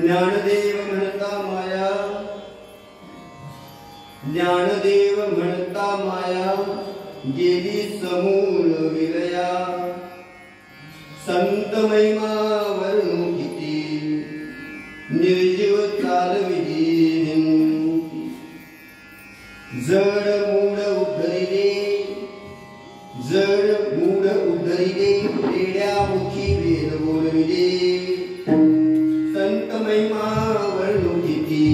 ज्ञानदेव म्हणता माया, ज्ञानदेव म्हणता माया गेली समूळ विलया। संत महिमा वर्णू किती निर्जीव चालविली विनंती। जड मूड उद्धरिले, जड मूड उद्धरिले रेड्या मुखी वेद बोलविले। संत महिमा वर्णू किती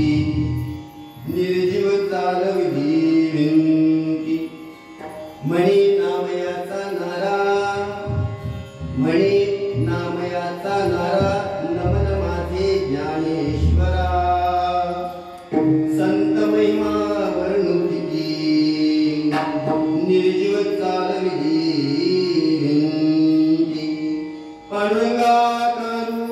निर्जीव चालविली विनंती। मणी नामयाचा नारा, मणी नामयाचा नारा नमन माझे ज्ञानेश्वरा। संत महिमा वर्णू किती निर्जीव चालविली विनंती। पांडुरंगा करू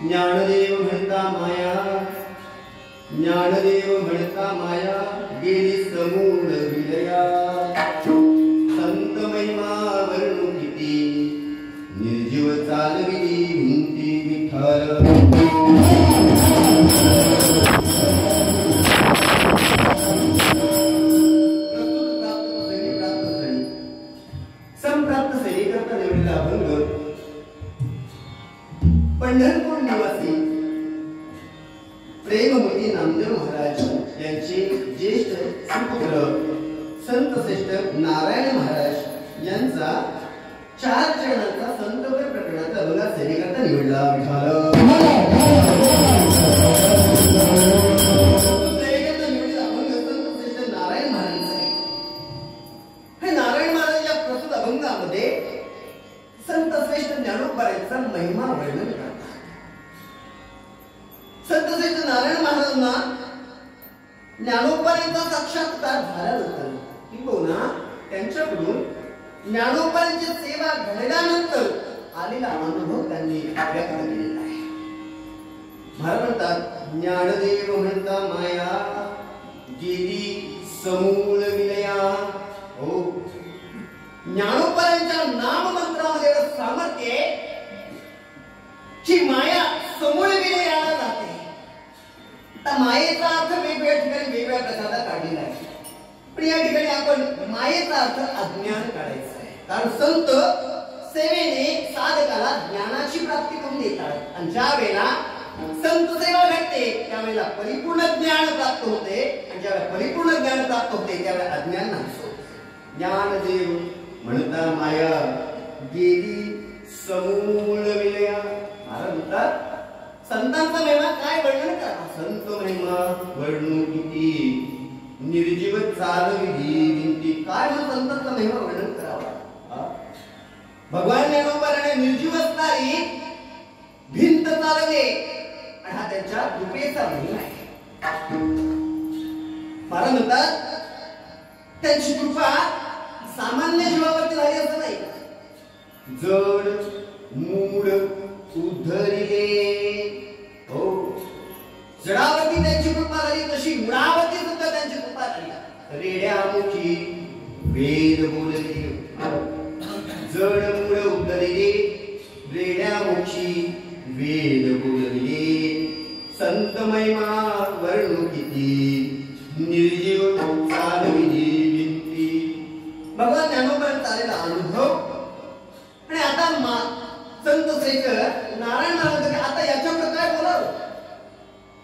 ज्ञानदेव म्हणता माया, ज्ञानदेव म्हणता माया गेली समूळ विलया। संत महिमा वर्णू किती निर्जीव चालविली भिंती विठ्ठल। संप्राप्त सैनिक करता निवडलेला अभंग पंढरपूर निवासी प्रेममती नामदेव महाराज यांचे ज्येष्ठ सुपुत्र संत श्रेष्ठ नारायण महाराज यांचा 4 चरणांचा संतपर प्रकरणाचा अभंग सैनिकांचा निवडला संत ज्ञानोबांचा महिमा वर्णन करतात. संत श्रेष्ठ नारायण महाराजांना ज्ञानोबांचा साक्षात्कार झाल्यानंतर किंबहुना त्यांच्याकडून ज्ञानोबांची सेवा घडल्यानंतर आलेला अनुभव त्यांनी व्यक्त केलेला आहे. महाराज म्हणतात, ज्ञानदेव म्हणता माया गेली समूळ विलया. हो, ज्ञानोबांच्या नाम मंत्रामध्ये सामर्थ्य की माया समूळ विलयाला जाते. आता मायेचा अर्थ वेगवेगळ्या ठिकाणी वेगवेगळ्या प्रकारचा काढलेला आहे, पण या ठिकाणी आपण मायेचा अर्थ अज्ञान काढायचा आहे. कारण संत सेवेने साधकाला ज्ञानाची प्राप्ती करून देतात आणि ज्या वेळेला संत सेवा घडते त्यावेळेला परिपूर्ण ज्ञान प्राप्त होते आणि ज्यावेळेला परिपूर्ण ज्ञान प्राप्त होते त्यावेळेला अज्ञान नाश होते. ज्ञानदेव म्हणता माया गेली समूळ विलया. महाराज म्हणतात, संतांचा महिमा काय वर्णन करा. संत महिमा वर्णू किती निर्जीव चालविधी विंती. काय म्हणून संतांचा महिमा वर्णन करावा. भगवान ज्ञानोबाने निर्जीव असणारी भिंत चालवले आणि हा त्यांच्या कृपेचा महिमा आहे. महाराज म्हणतात, त्यांची कृपा सामान्य जीवावरती झाली असं नाही. जड मूड उद्धरिले. हो, जडावरती त्यांची कृपा झाली तशी मुळावरती सुद्धा त्यांची कृपा झाली. रेड्यामुखी वेद बोलले. जड मूळ उद्धरिले, रेड्यामुखी वेद बोलले. संत महिमा वर्णू किती निर्जीव चालविधी विंती. भगवान ज्ञानोबांचा आलेला अनुभव आणि आता संत श्रेष्ठ नारायण महाराज आता याच्यावर काय बोलावं.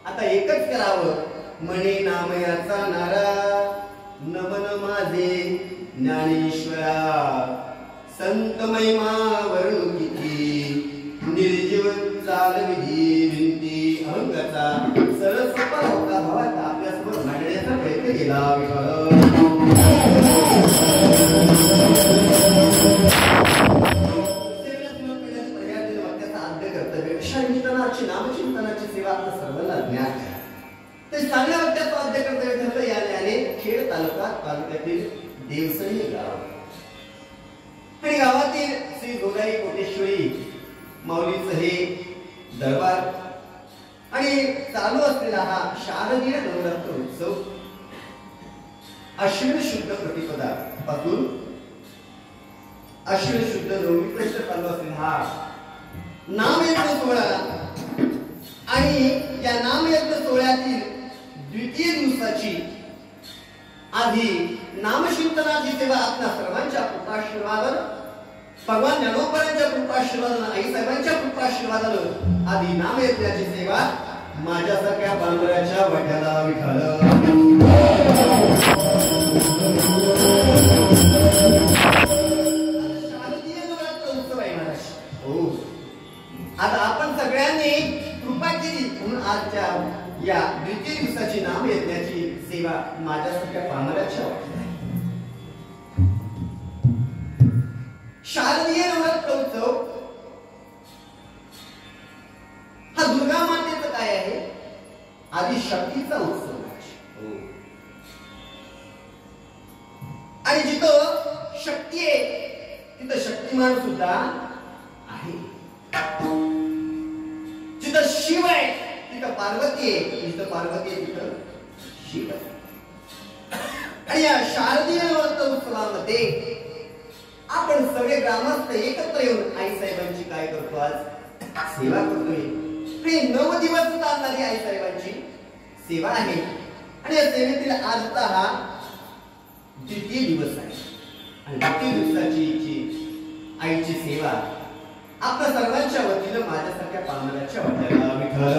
आता एकच करावं, म्हणे नामयाचा नारा नमन माझे ज्ञानेश्वरा. संत महिमा वर्णू किती निर्जीव चालविधी विंती. अहंकाचा सरस्वता होता भावाचा आपल्यासमोर मांडण्याचा प्रयत्न केला. कर्तव्य नामचिंतनाची सेवा आपल्या सर्वांना ज्ञात आहे. ते चांगल्या वाक्यात वाद्य कर्तव्य ठरलं. याने खेड तालुक्यातील देवसरी गाव आणि गावातील श्री गोगाई कोटेश्वरी माऊलीचं हे दरबार आणि चालू असलेला हा शारदीय नवरात्र उत्सव अश्विन शुद्ध प्रतिपदा पासून अश्विन शुद्ध नवमी पर्यंत चालू असलेला हा नामयज्ञ सोहळा आणि या नामयज्ञ सोहळ्यातील द्वितीय दिवसाची आधी नामचिंतनाची सेवा आपल्या सर्वांच्या कृपाशीर्वादानं, भगवान ज्ञानोबांच्या कृपाशीर्वादानं, आई साहेबांच्या कृपाशीर्वादानं आधी नामयज्ञाची सेवा माझ्यासारख्या बांधऱ्याच्या वाट्याला विठाल. शारदीय नवरात्र उत्सव आहे महाराज. हो, आता आपण सगळ्यांनी कृपा केली म्हणून आजच्या या द्वितीय दिवसाची नामयज्ञाची सेवा माझ्यासारख्या पामराच्या वाट्याला. शारदीय नवरात्र उत्सव हा दुर्गा मातेचं काय आहे, आदि शक्तीचा उत्सव आहे. आणि जिथं शक्ती आहे तिथं शक्तिमान सुद्धा आहे. जिथं शिव आहे तिथं पार्वती आहे, जिथं पार्वती आहे तिथं शिव आहे. आणि या शारदीय नवरात्र उत्सवामध्ये आपण सगळे ग्रामस्थ एकत्र येऊन आई साहेबांची काय करतो, आज सेवा करतोय. 9 दिवस चालणारी आई साहेबांची सेवा आहे आणि या सेवेतील आजचा हा द्वितीय दिवस आहे. आणि द्वितीय दिवसाची जी आईची सेवा आपल्या सर्वांच्या वतीनं माझ्यासारख्या पांढऱ्याच्या वाट्याला विठ्ठल.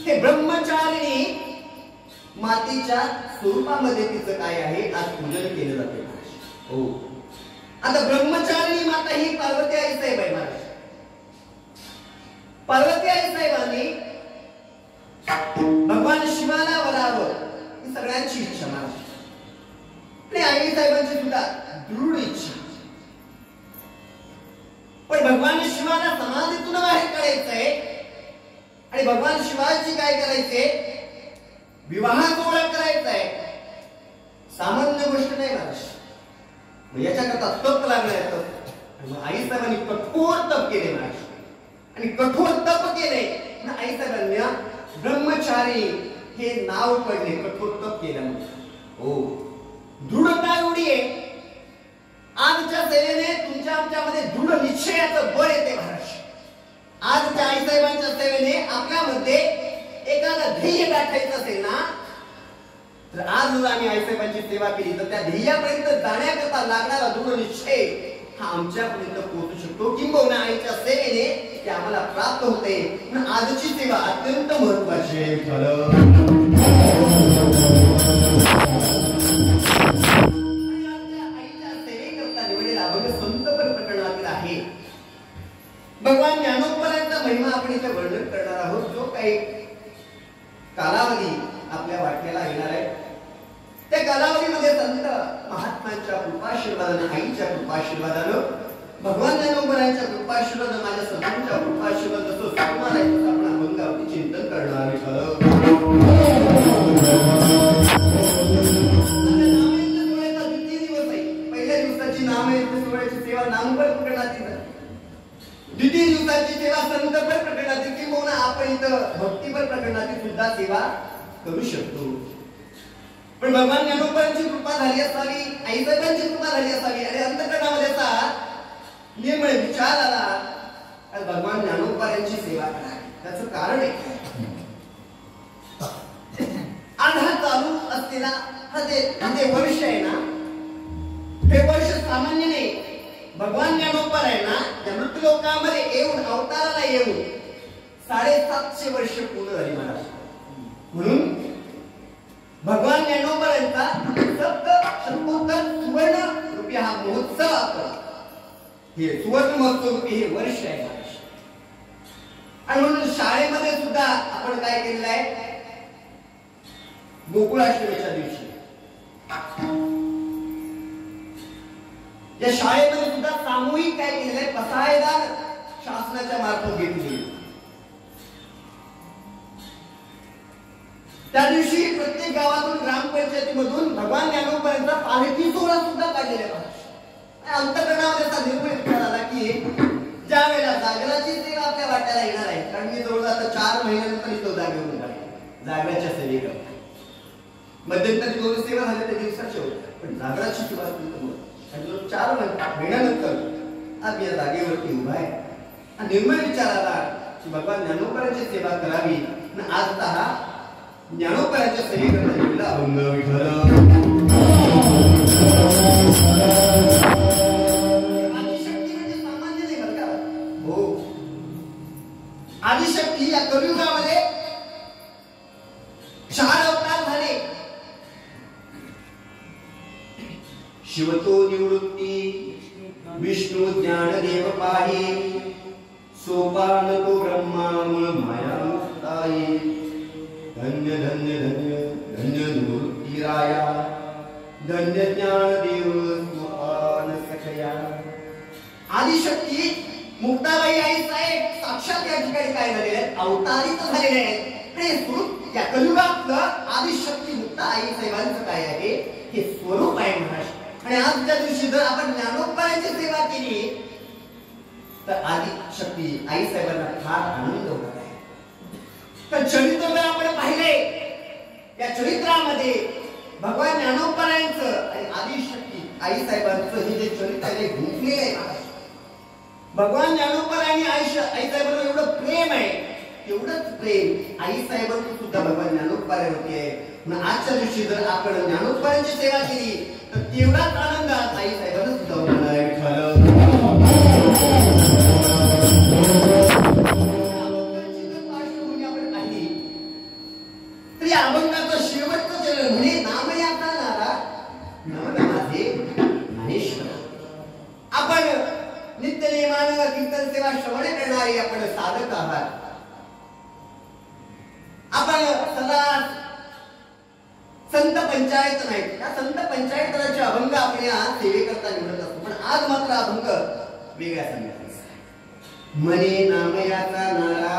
हे ब्रह्मचारिणी मातीच्या स्वरूपामध्ये तिचं काय आहे, आज पूजन केलं जाते. हो, आता ब्रह्मचारिणी माता ही पार्वती आई साहेब आहे महाराज. पार्वती आई साहेबांनी भगवान शिवाला वरावं सगळ्यांची इच्छा माझी आणि आई साहेबांची सुद्धा दृढ इच्छा. पण भगवान शिवाला समाधीतून बाहेर काढायचंय आणि भगवान शिवाची काय करायचे, विवाह सोहळा करायचाय. सामान्य गोष्ट नाही महाराज. याच्याकरता तप लागणार आहे. आई साहेबांनी कठोर तप केले महाराज आणि कठोर तप केले. आई साहेबांना ब्रह्मचारी हे नाव पडले कठोर तप केल्यामुळे. हो, दृढता एवढी आहे. आजच्या सेवेने तुमच्या आमच्यामध्ये दृढ निश्चयाचं बळ येते महाराज. आजच्या आई साहेबांच्या सेवेने आपल्यामध्ये एखादं ध्येय गाठायचं असेल ना, तर आज जर आम्ही आई साहेबांची सेवा केली तर त्या ध्येयापर्यंत जाण्याकरता लागणारा दृढ निश्चय हा आमच्यापर्यंत पोहोचू शकतो. किंबहुना आईच्या सेवेने ते आम्हाला प्राप्त होते. आजची सेवा अत्यंत महत्वाची आहे. आईच्या सेवेकरता निवडलेला अभंग संतपर प्रकरणातील आहे. भगवान ज्ञानोबरांचा महिमा आपण इथे वर्णन करणार आहोत. जो काही कालावधी आपल्या वाट्याला येणार आहे त्या कालावधीमध्ये संत महात्म्यांच्या कृपाशीर्वादाने, आईच्या कृपाशीर्वादानं, भगवान ज्ञानोबरांच्या कृपाशीर्वादानं, माझ्या संतांच्या कृपाशीर्वाद जसं सांगणार आहे तसं आपण अभंगावरती चिंतन करणार आहे. द्वितीय दिवस आहे. पहिल्या दिवसाची नामयज्ञ सोहळ्याची सेवा नामपर प्रकरणातील, द्वितीय दिवसाची सेवा संतपर प्रकरणातील किंवा आपण इथं भक्तीपर प्रकरणातील सुद्धा सेवा करू शकतो. पण भगवान ज्ञानोबरांची कृपा झाली असावी, आई साहेबांची कृपा झाली असावी आणि अंतःकरणामध्ये असा निर्मळ विचार आला भगवान ज्ञानोबरांची सेवा करावी. त्याचं कारण आहे आज हा चालू असलेला हा जे वर्ष आहे ना, हे वर्ष सामान्य नाही. भगवान ज्ञानोबर आहे ना, त्या मृत्यूलोकामध्ये येऊन अवताराला येऊन 750 वर्ष पूर्ण झाली महाराज. म्हणून भगवान ज्ञानोबरांचा सप्त शतकोत्तर सुवर्ण रूपी हा महोत्सव आपण हे सुवर्ण महोत्सव रूपी हे वर्ष आहे. आणि म्हणून शाळेमध्ये सुद्धा आपण काय केलेलं आहे, गोकुळाष्टमीच्या दिवशी या शाळेमध्ये सुद्धा सामूहिक काय केलेलं आहे, पसायदान शासनाच्या मार्फत घेतली. त्या दिवशी प्रत्येक गावातून ग्रामपंचायतीमधून भगवान ज्ञानोबरांचा पालखी सोहळा सुद्धा काढलेला आहे. अंतःकरणामध्ये असा निर्णय विचार आला की ज्या वेळेला जागराची सेवा आपल्या वाट्याला येणार आहे, कारण मी जवळ आता 4 महिन्यानंतर इथं जागेवर आहे जागराच्या सेवेकरता. मध्यंतरी 2 सेवा झाल्या त्या दिवसाच्या होत्या, पण जागराची सेवा आणि 4 महिन्यानंतर आज या जागेवरती उभा आहे. हा निर्णय विचार आला की भगवान ज्ञानोबरांची सेवा करावी. आणि आज हा ज्ञानोबरांच्या सेवेकरता अभंग विठ्ठल. आदिशक्ती म्हणजे सामान्य नाही बरं का. हो, आदिशक्ती या कलियुगामध्ये 4 अवतार झाले. शिवतो निवृत्ती, विष्णू ज्ञानदेव पाही, सोपान तो ब्रह्मा मूळ माया मुक्ताई. धन्य धन्य धन्य धन्य निवृत्ती राया, धन्य ज्ञानदेव सोपान सखया. आदिशक्ती मुक्ताबाई आई साहेब साक्षात या ठिकाणी काय झालेले आहेत, अवतारित झालेले आहेत. हे स्वरूप या कलियुगातलं आदिशक्ती मुक्ता आई साहेबांचं काय आहे, हे स्वरूप आहे महाराष्ट्र. आणि आजच्या दिवशी जर आपण ज्ञानोबरांची सेवा केली तर आदिशक्ती आई साहेबांना फार आनंद होणार आहे. तर चरित्र आपण पाहिले, या चरित्रामध्ये भगवान ज्ञानोबरांचं आणि आदिशक्ती आई साहेबांचं हे जे चरित्र आहे गुंफलेलं आहे. भगवान ज्ञानोबर आणि आई साहेबांना एवढं प्रेम आहे, एवढंच प्रेम आई साहेबांचं सुद्धा भगवान ज्ञानोबरांवरती आहे. म्हणून आजच्या दिवशी जर आपण ज्ञानोबरांची सेवा केली तर तेवढाच आनंद आई साहेबांना सुद्धा होणार आहे. अभंगाचं शेवटचं चरण म्हणजे नामयात्रा नारा नमन माझे ज्ञानेश्वर. आपण नित्य नियमानं कीर्तन सेवा श्रवण करणारे आपण साधक आहात. आपण सदा संत पंचायत नाही, त्या संत पंचायतराचे अभंग आपण या सेवेकरता निवडत असतो. पण आज मात्र अभंग वेगळ्या संगतीचा. मने नामयाचा नारा.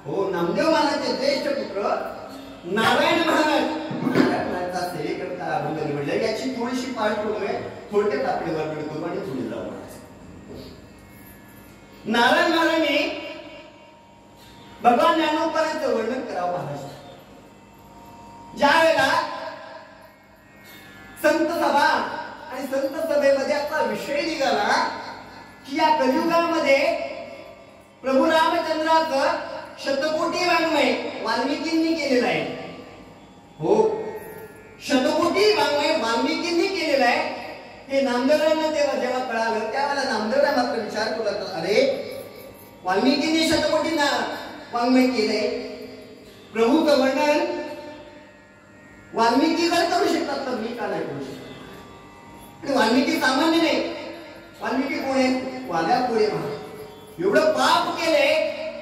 हो, नामदेव महाराजचे ज्येष्ठ पुत्र नारायण महाराज सेवेकरता अभंग निवडले. याची थोडीशी पार्श्वभूमी थोडक्यात आपले वर्णन करू आणि पुढे जाऊ. नारायण महाराजांनी भगवान ज्ञानोबाचं वर्णन करावं महाराज. ज्या वेळेला संत सभा आणि संत सभेमध्ये आपला विषय निघाला की या कलियुगामध्ये प्रभू रामचंद्राचं शतकोटी वाङ्मय वाल्मिकींनी केलेलं आहे. हो, शतकोटी वाङ्मय वाल्मिकींनी केलेलं आहे. हे नामदेवरायांना तेव्हा जेव्हा कळालं त्यावेळेला नामदेवराय मात्र विचार करू लागतात, अरे वाल्मिकींनी शतकोटी वाङ्मय केले, प्रभूचं वर्णन वाल्मिकी जर करू शकतात तर मी का नाही करू शकत. आणि वाल्मिकी सामान्य नाही. वाल्मिकी कोण आहे? वाल्या पुढे महाराज. एवढं पाप केले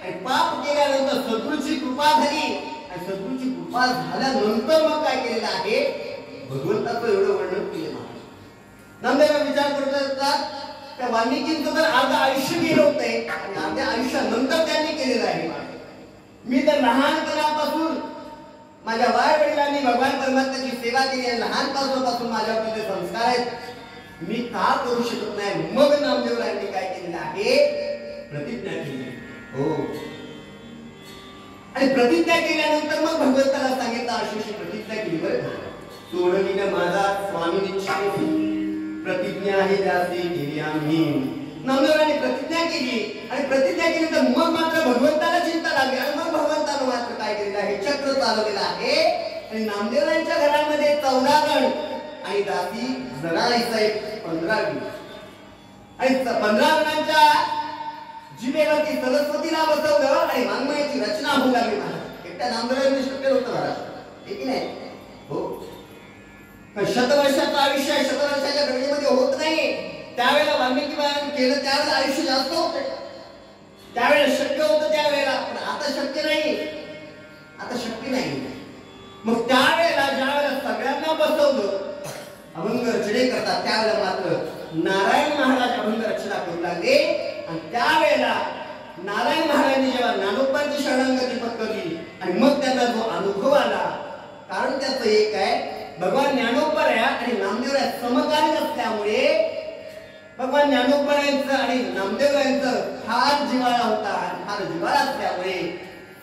आणि पाप केल्यानंतर सद्गुरूची कृपा झाली आणि सद्गुरूची कृपा झाल्यानंतर मग काय केलेलं आहे? भगवंताचं एवढं वर्णन केलं महाराज. नामदेव विचार करतात त्या वाल्मिकींचं तर अर्ध आयुष्य गेलं होतंय आणि अर्ध्या आयुष्यानंतर त्यांनी केलेलं आहे. मी तर लहानपणापासून माझ्या वाय वडिलांनी भगवान परमात्म्याची सेवा केली आहे. लहानपासून माझ्यावर ते संस्कार आहेत. मी का करू शकत नाही? मग नामदेवरायांनी काय केलेलं आहे? प्रतिज्ञा केली. हो, आणि प्रतिज्ञा केल्यानंतर मग भगवंताला सांगितलं, अशी प्रतिज्ञा केली बरं. सोडविन माझा स्वामी निश्चय प्रतिज्ञा आहे त्याची केली आम्ही. नामदेवरायांनी प्रतिज्ञा केली आणि प्रतिज्ञा केली तर मग मात्र भगवंताला चिंता लागली आणि मग भगवंतानं मात्र काय केलेलं आहे? चक्र चालवलेलं आहे. आणि नामदेवरायांच्या घरामध्ये 14 जण आणि दासी जनाईचा 15 आणि 15 जणांच्या जिभेवरती सरस्वतीला बसवलं आणि वाङ्मयाची रचना होऊ लागली महाराज. एकट्या नामदेवरायांनी शक्य होतं महाराज, हे की नाही? हो, शतवर्षाचं आयुष्य 100 वर्षाच्या घडीमध्ये होत नाही. त्यावेळेला वाल्मिकी महाराजांनी केलं त्यावेळेला आयुष्य जास्त होतं, त्यावेळेला शक्य होतं त्यावेळेला. पण आता शक्य नाही, आता शक्य नाही. मग त्यावेळेला ज्या वेळेला सगळ्यांना बसवलं अभंग रचने करतात त्यावेळेला मात्र नारायण महाराज अभंग रचना करू लागले. आणि त्यावेळेला नारायण महाराजांनी जेव्हा ज्ञानोबांची शरणागती पत्करली आणि मग त्यांना जो अनुभव आला, कारण त्याचं एक आहे, भगवान ज्ञानोबराय आणि नामदेवराय समकालीन असल्यामुळे भगवान ज्ञानोबरायांचं आणि नामदेवरायांचं फार जिव्हाळा होता. फार जिव्हाळा असल्यामुळे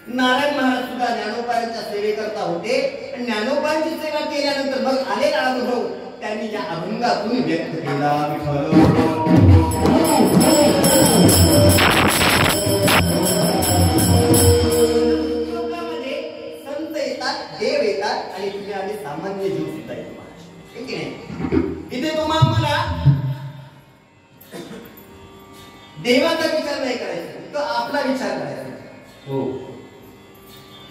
नारायण महाराज सुद्धा ज्ञानोबरायांच्या सेवेकरता होते. आणि ज्ञानोबरायांची सेवा केल्यानंतर मग आलेला अनुभव त्यांनी या अभंगातून व्यक्त केला. संत येतात, देव येतात आणि तुम्ही आम्ही सामान्य जीव सुद्धा येतो. ठीक आहे, इथे तुम्हाला देवाचा विचार नाही करायचा, तो आपला विचार करायचा. हो,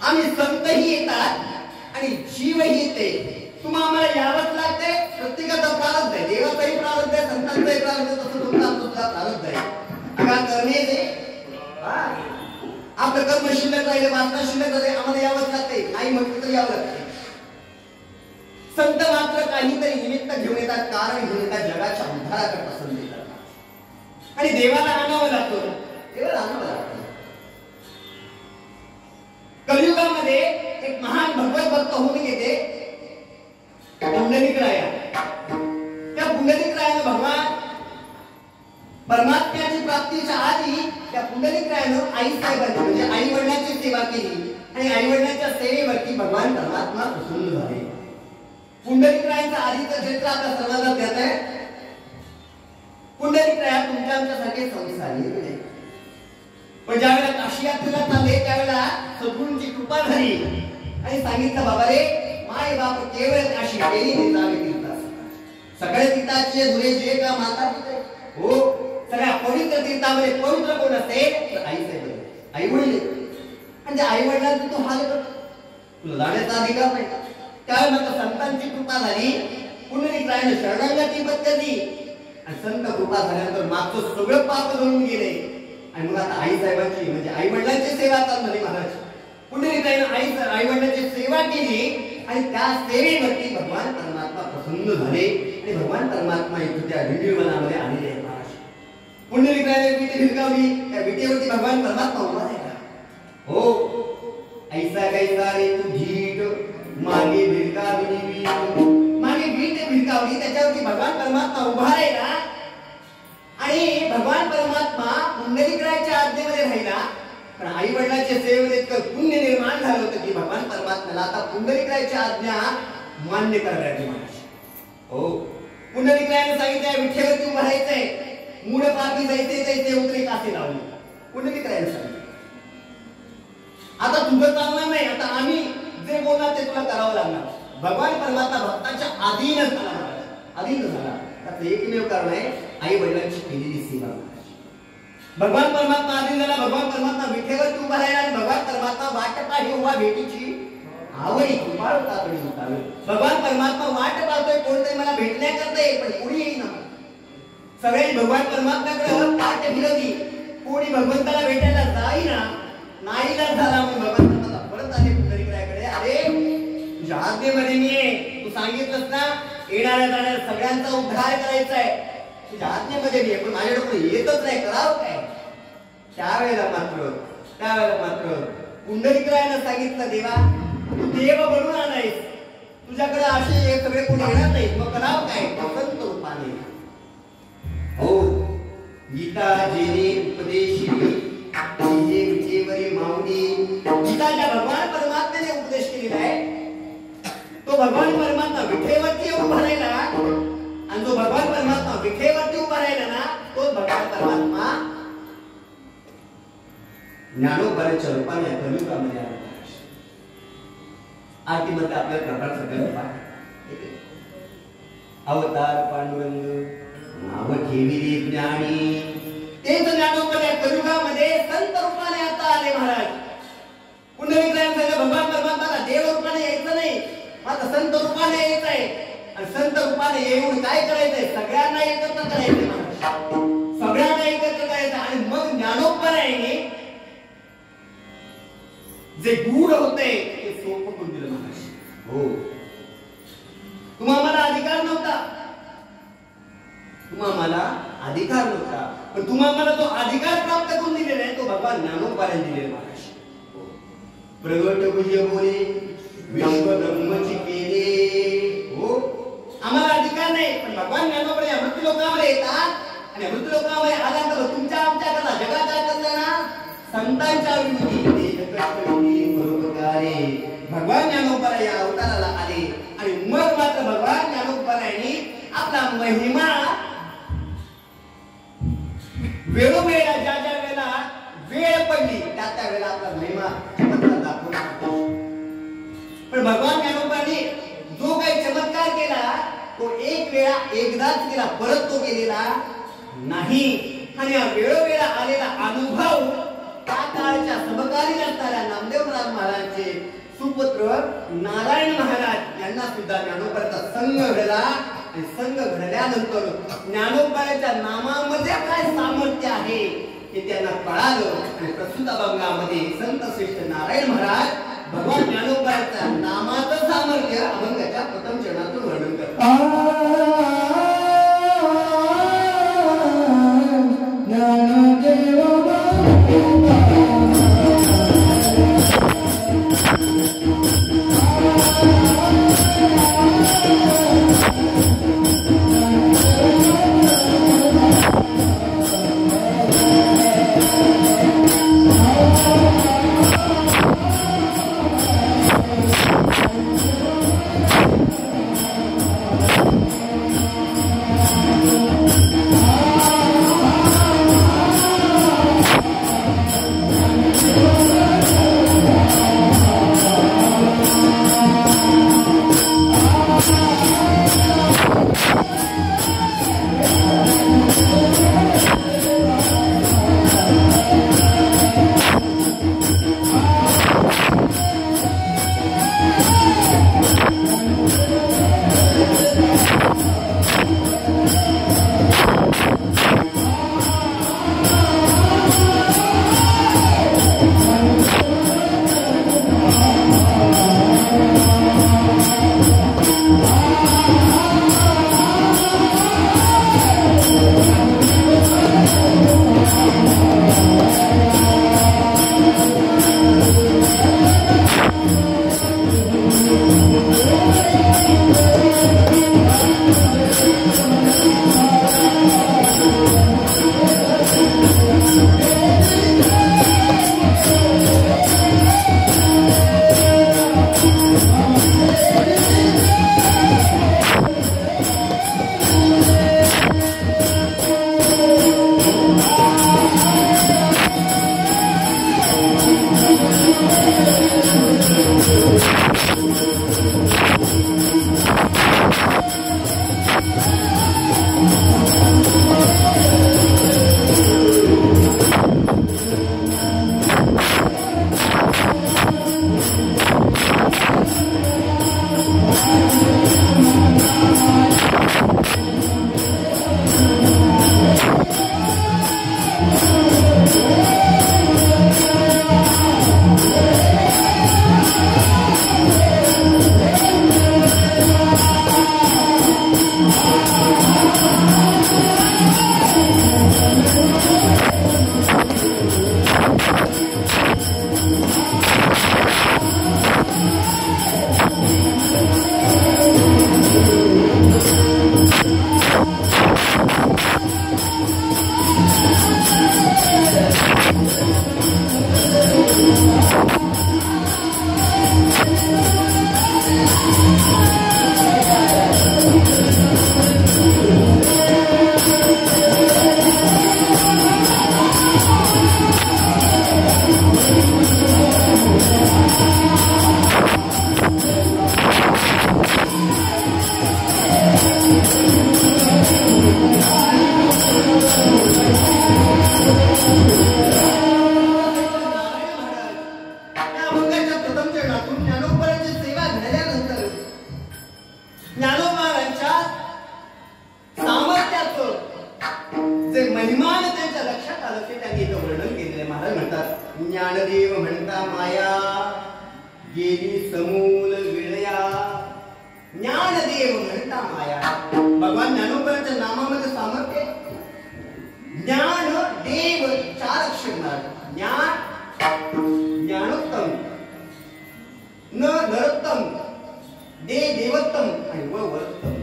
आम्ही संतही येतात आणि जीवही येते. तुम्हाला यावंच लागते. प्रत्येकाचा प्रारब्ध आहे. देवाचाही प्रारब्ध आहे, संतांचाही प्रारब्ध आहे, तसं तुमचा सुद्धा प्रारब्ध आहे. आम्हाला करणे दे. आपलं कर्म शिल्लक राहिले, वासना शिल्लक राहिले, आम्हाला यावंच लागते. नाही म्हटलं तर यावं लागते. संत मात्र काहीतरी निमित्त घेऊन येतात, कारण घेऊन येतात, जगाच्या उद्धाराकरता संधी करतात. आणि देवाला आणावं लागतं, देवाला आणावं लागतं. कलियुगामध्ये एक महान भगवत भक्त होऊन येते पुंडलिकराया. त्या पुंडलिकरायानं भगवान परमात्म्याची प्राप्तीच्या आधी त्या पुंडलिकरायानं आई साहेबांची म्हणजे आई वडिलांची सेवा केली आणि आई वडिलांच्या सेवेवरती भगवान परमात्मा प्रसन्न झाले. पुंडलिकरायांचं आधीचं चरित्र आपल्या सर्वांना ज्ञात आहे. पुंडलिकराया तुमच्या आमच्यासाठी संसारी नाही. पण ज्यावेळेला काशी यात्रेला चालले त्यावेळेला सद्गुरूंची कृपा झाली आणि सांगितलं, बाबा रे, माय बाप केवळ काशी केली निजावे तीर्थास. सगळे तीर्थाचे धुरे जे का माता पिते. हो, सगळ्या पवित्र तीर्थामध्ये पवित्र कोण असते तर आई साहेब, आई वडील. म्हणजे आई वडिलांचा तू हाल करतो, तुला जाण्याचा अधिकार नाही. त्यावेळेला मात्र संतांची कृपा झाली, पुंडलिकरायाने शरणागती पत्करली आणि संत कृपा झाल्यानंतर मागचं सगळं पाप धरून गेले. आणि मग आता आई साहेबांची म्हणजे आई वडिलांची सेवा चालू झाली महाराज. पुंडलिकरायाने आई वडिलांची सेवा केली आणि त्या सेवेवरती भगवान परमात्मा प्रसन्न झाले आणि भगवान परमात्मा इथं त्या विंडीवनामध्ये आलेले आहेत महाराज. पुंडलिकाने विटी भिरकावली, त्या विटेवरती भगवान परमात्मा उभा राहिला. हो, ऐसा कैसा रे तू झीट मागे भिरकावली वीट, मागे वीट भिरकावली, त्याच्यावरती भगवान परमात्मा उभा राहिला आणि भगवान परमात्मा पुंडलिकाच्या आज्ञेमध्ये राहिला. पण आई वडिलांच्या सेवेमध्ये इतकं पुण्य निर्माण झालं होतं की भगवान परमात्म्याला आता पुंडलिकाची आज्ञा मान्य करावी लागली महाराज. हो, पुंडलिकाने सांगितलं विठ्ठेवरती उभं राहायचंय, मूळ पापी जायचे जायचे उतरे कासे लावले. पुंडलिकाने सांगितलं आता तुझं चालणार नाही, आता आम्ही जे बोलणार ते तुला करावं लागणार. भगवान परमात्मा भक्ताच्या अधीन झाला महाराज, अधीन झाला. त्याचं एकमेव कारण आहे आई वडिलांची केलेली सेवा. भगवान परमात्मा अधीन झाला. भगवान परमात्मा विठेवरती उभा राहिला आणि भगवान परमात्मा वाट पाहिजे उभा भेटीची आवडी कृपाळताकडे होतावे. भगवान परमात्मा वाट पाहतोय कोणतरी मला भेटण्याकरता येईल, पण कोणी येईना. सगळे भगवान परमात्म्याकडे पाठ फिरवली, कोणी भगवंताला भेटायला जाईना. नाईलाज झाला म्हणून भगवान परमात्मा परत आले पुंडलिकाकडे. अरे तुझ्या आज्ञेमध्ये मी आहे, तू सांगितलंस ना येणाऱ्या जाणाऱ्या सगळ्यांचा उद्धार करायचा आहे, तुझ्या आज्ञेमध्ये मी आहे, पण माझ्याकडे येतच नाही, करावं काय. त्यावेळेला मात्र पुंडलिकाने सांगितलं देवा तू देव बनून आलायस, तुझ्याकडे असे सगळे कोणी येणार नाही, मग करावं काय. संत रूपाने हो गीता जेने उपदेशिली विजेवरी माऊली. गीता ज्या भगवान परमात्म्याने उपदेश केलेला आहे तो भगवान परमात्मा विठेवरती उभा राहिला आणि जो भगवान परमात्मा विठेवरती उभा राहिला ना तो भगवान परमात्मा ज्ञानोबाच्या रूपाने कलियुगामध्ये आला. आरतीमध्ये आपल्याला प्रकार सगळं पाठ अवतार पांडुरंग नाव ठेविले ज्ञानी, तेच ज्ञानोबाच्या कलियुगामध्ये संत रूपाने आता आले महाराज. पुंडलिकाने भगवान परमात्माला देव रूपाने यायचं नाही, आता संत रूपाने यायचं आहे. आणि संत रूपाने येऊन काय करायचंय, सगळ्यांना एकत्र करायचंय महाराज, सगळ्यांना एकत्र करायचं. आणि मग ज्ञानोबाने जे गूढ होते ते सोपं करून दिलं महाराज. हो, तुम्हाला अधिकार नव्हता, पण तुम्हाला जो अधिकार प्राप्त करून दिलेला आहे तो भगवान ज्ञानोबाने दिलेला महाराज. प्रगट भुज बोले विश्व ब्रह्मची केले. हो, आम्हाला अधिकार नाही, पण भगवान ज्ञानोबा अमृत लोकांमध्ये येतात आणि अमृत लोकांमध्ये आल्यानंतर तुमच्या आमच्या करता जगाच्या कल्याणा संतांच्या विनंती बरोबरे भगवान ज्ञानोबा या अवताराला आले. आणि मग मात्र भगवान ज्ञानोबाने आपला महिमा वेळोवेळेला ज्या ज्या वेळेला वेळ पडली त्या वेळेला आपला महिमा दाखवला. पण भगवान ज्ञानोबाने जो काही चमत्कार केला तो एक वेळा एकदाच केला, परत तो केलेला नाही. आणि वेळोवेळा आलेला अनुभव त्या काळच्या समकालीन असणाऱ्या नामदेवराज महाराजांचे सुपुत्र नारायण महाराज यांना सुद्धा ज्ञानोबाचा संघ घडला. आणि संघ घडल्यानंतर ज्ञानोबाच्या नामामध्ये काय सामर्थ्य आहे हे त्यांना कळालं. आणि प्रस्तुत अभंगामध्ये संत श्रेष्ठ नारायण महाराज भगवान ज्ञानोबाच्या नामाचं सामर्थ्य अभंगाच्या प्रथम चरणातून वर्णन करतात. ज्ञानदेव म्हणता माया गेली समूल विळया. ज्ञानदेव म्हणता माया. भगवान ज्ञानोबाच्या नामामध्ये सामर्थ्य. ज्ञान देव 4 अक्षर. ज्ञान ज्ञानोत्तम, न नरोत्तम, दे देवोत्तम आणि व वरोत्तम.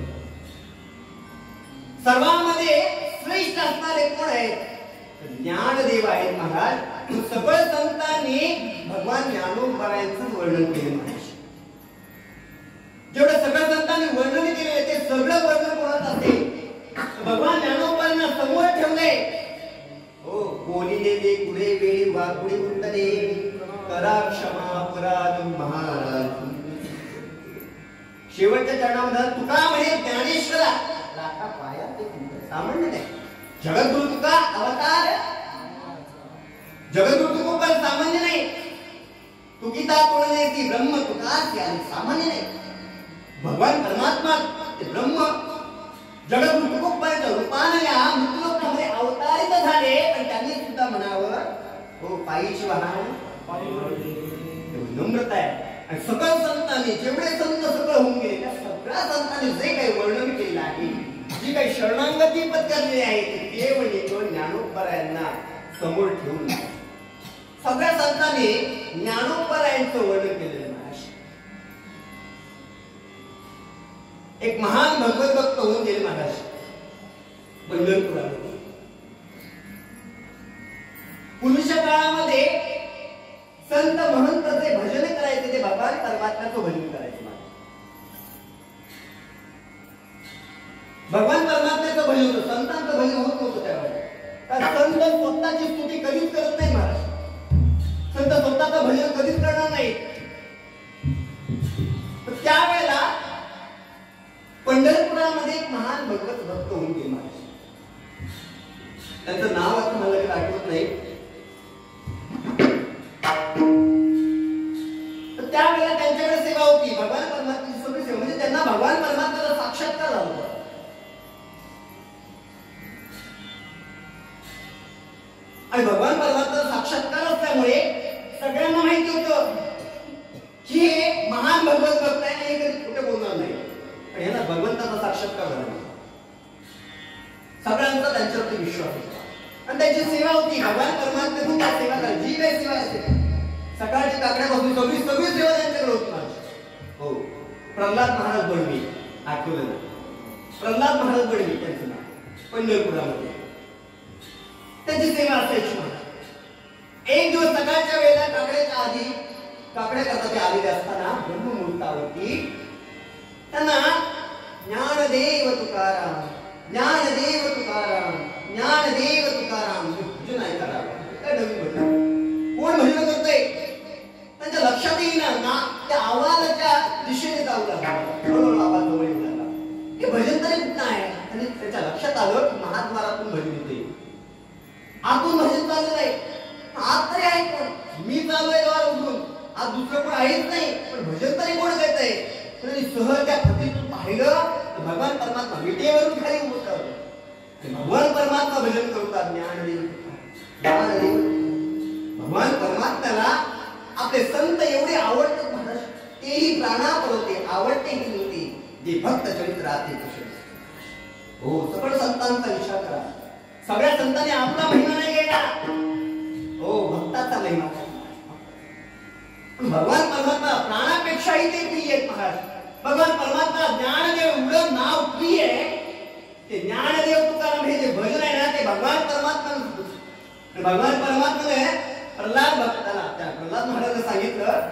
सर्वांमध्ये श्रेष्ठ असणारे कोण आहेत? ज्ञानदेव आहेत महाराज. सकळ संतांनी भगवान ज्ञानोबारायांचं वर्णन केले महाराज. जेवढं सकळ संतांनी वर्णन केले ते सगळं वर्णन कोणाचं असेल? भगवान ज्ञानोबांना समोर ठेवले. हो, बोलिलेले पुढे वेळी वाकुळी उठले, करा क्षमा अपराध महाराज. शेवटच्या चरणामध्ये तुका म्हणे ज्ञानेश्वरा राखा पाया ते सामान्य नाही. जगद्गुरु तुका अवतार. जगद्गुरु तुको पण सामान्य नाही. तुकिता कोणने ती ब्रह्म तुका सामान्य नाही. भगवान परमात्मा ते ब्रह्म जगद्गुरु तुको पण रूपाने या मृत्यूलोकामध्ये अवतारित झाले. आणि त्यांनी सुद्धा म्हणावं हो पायीची वाहन नम्रता आहे. आणि सकळ संतांनी जेवढे संत सकळ होऊन गेले त्या सगळ्या संतांनी जे काही वर्णन केलेलं आहे, जी काही शरणागती पत्करलेली आहे ते केवळ ज्ञानोबारायांना समोर ठेवून सगळ्या संतांनी ज्ञानोबारायांचं वर्णन केलेलं आहे. एक महान भगवत भक्त होऊन गेले महाराज पंढरपुरात. पूर्वीच्या काळामध्ये संत म्हणून जे भजन करायचे ते भगवान परमात्म्याचं भजन करायचे. भगवान परमात्म्याचं भजन होतं, संतांचं भजन होत नव्हतं त्यावेळेला. संत स्वतःची स्तुती कधीच करत नाही महाराज. संत स्वतःचं भजन कधीच करणार नाही. त्यावेळेला पंढरपुरामध्ये एक महान भगवत भक्त होऊन गेले महाराज. त्यांचं नाव आता मला आठवत नाही. त्यावेळेला त्यांच्याकडे सेवा होती. भगवान परमात्म्याची सगळी सेवा म्हणजे त्यांना भगवान परमात्म्याचा साक्षात्कार झाला होता. आणि भगवान परमात्म्याचा साक्षात्कार असल्यामुळे सगळ्यांना माहिती होतं की हे महान भगवत भक्त आहे आणि कधी कुठे बोलणार नाही. आणि यांना भगवंताचा साक्षात्कार झाला. सगळ्यांचा त्यांच्यावरती विश्वास होता आणि त्यांची सेवा होती. भगवान परमात्म्यातून त्या सेवा करायची. जी काही सेवा असते सकाळची काकड्यापासून सगळी सेवा त्यांच्याकडे होती माझी. हो, प्रल्हाद महाराज बडवी आठवलं ना. प्रल्हाद महाराज बडवी त्यांचं नाव पंढरपुरामध्ये त्यांची सेवा असायची. एक दिवस सकाळच्या वेळेला काकड्याच्या आधी काकड्या करता ते आलेले असताना ब्रह्ममुहूर्तावरती त्यांना ज्ञानदेव तुकाराम, ज्ञानदेव तुकाराम, ज्ञानदेव तुकाराम भजन ऐकायला काय नवीन भजन कोण भजन करतोय त्यांच्या लक्षात येईना ना त्या आवाजाच्या दिशेने जाऊ लागला हळूहळू आवाज जवळ येऊ लागला हे भजन तरी कुठं आहे आणि त्याच्या लक्षात आलं की महाद्वारातून भजन येते आतून भजन चाललं नाही आत तरी आहे पण मी चाललोय द्वार उघडून आज दुसरं कोण आहेच नाही पण भजन तरी कोण करत आहे तरी सहज त्या पतीतून पाहिलं तर भगवान परमात्मा विटेवरून खाली उतरलं भगवान परमात्मा भजन करतात ज्ञानदेव भगवान परमात्म्याला आपले संत एवढे आवडतात महाराज तेही प्राणापर होते आवडते की नव्हते जे भक्त चरित्रात हो सगळ संतांचा विचार करा सगळ्या संतांनी आपला महिमा नाही केला हो भक्ताचा महिमा भगवान परमात्मा प्राणापेक्षाही ते प्रिय आहेत महाराज भगवान परमात्मा ज्ञानदेव एवढं नाव प्रिय आहे ते ज्ञानदेव तुकाराम हे जे भजन आहे ना ते भगवान परमात्मा भगवान परमात्माने प्रल्हाद भक्ताला त्या प्रल्हाद महाराजांना सांगितलं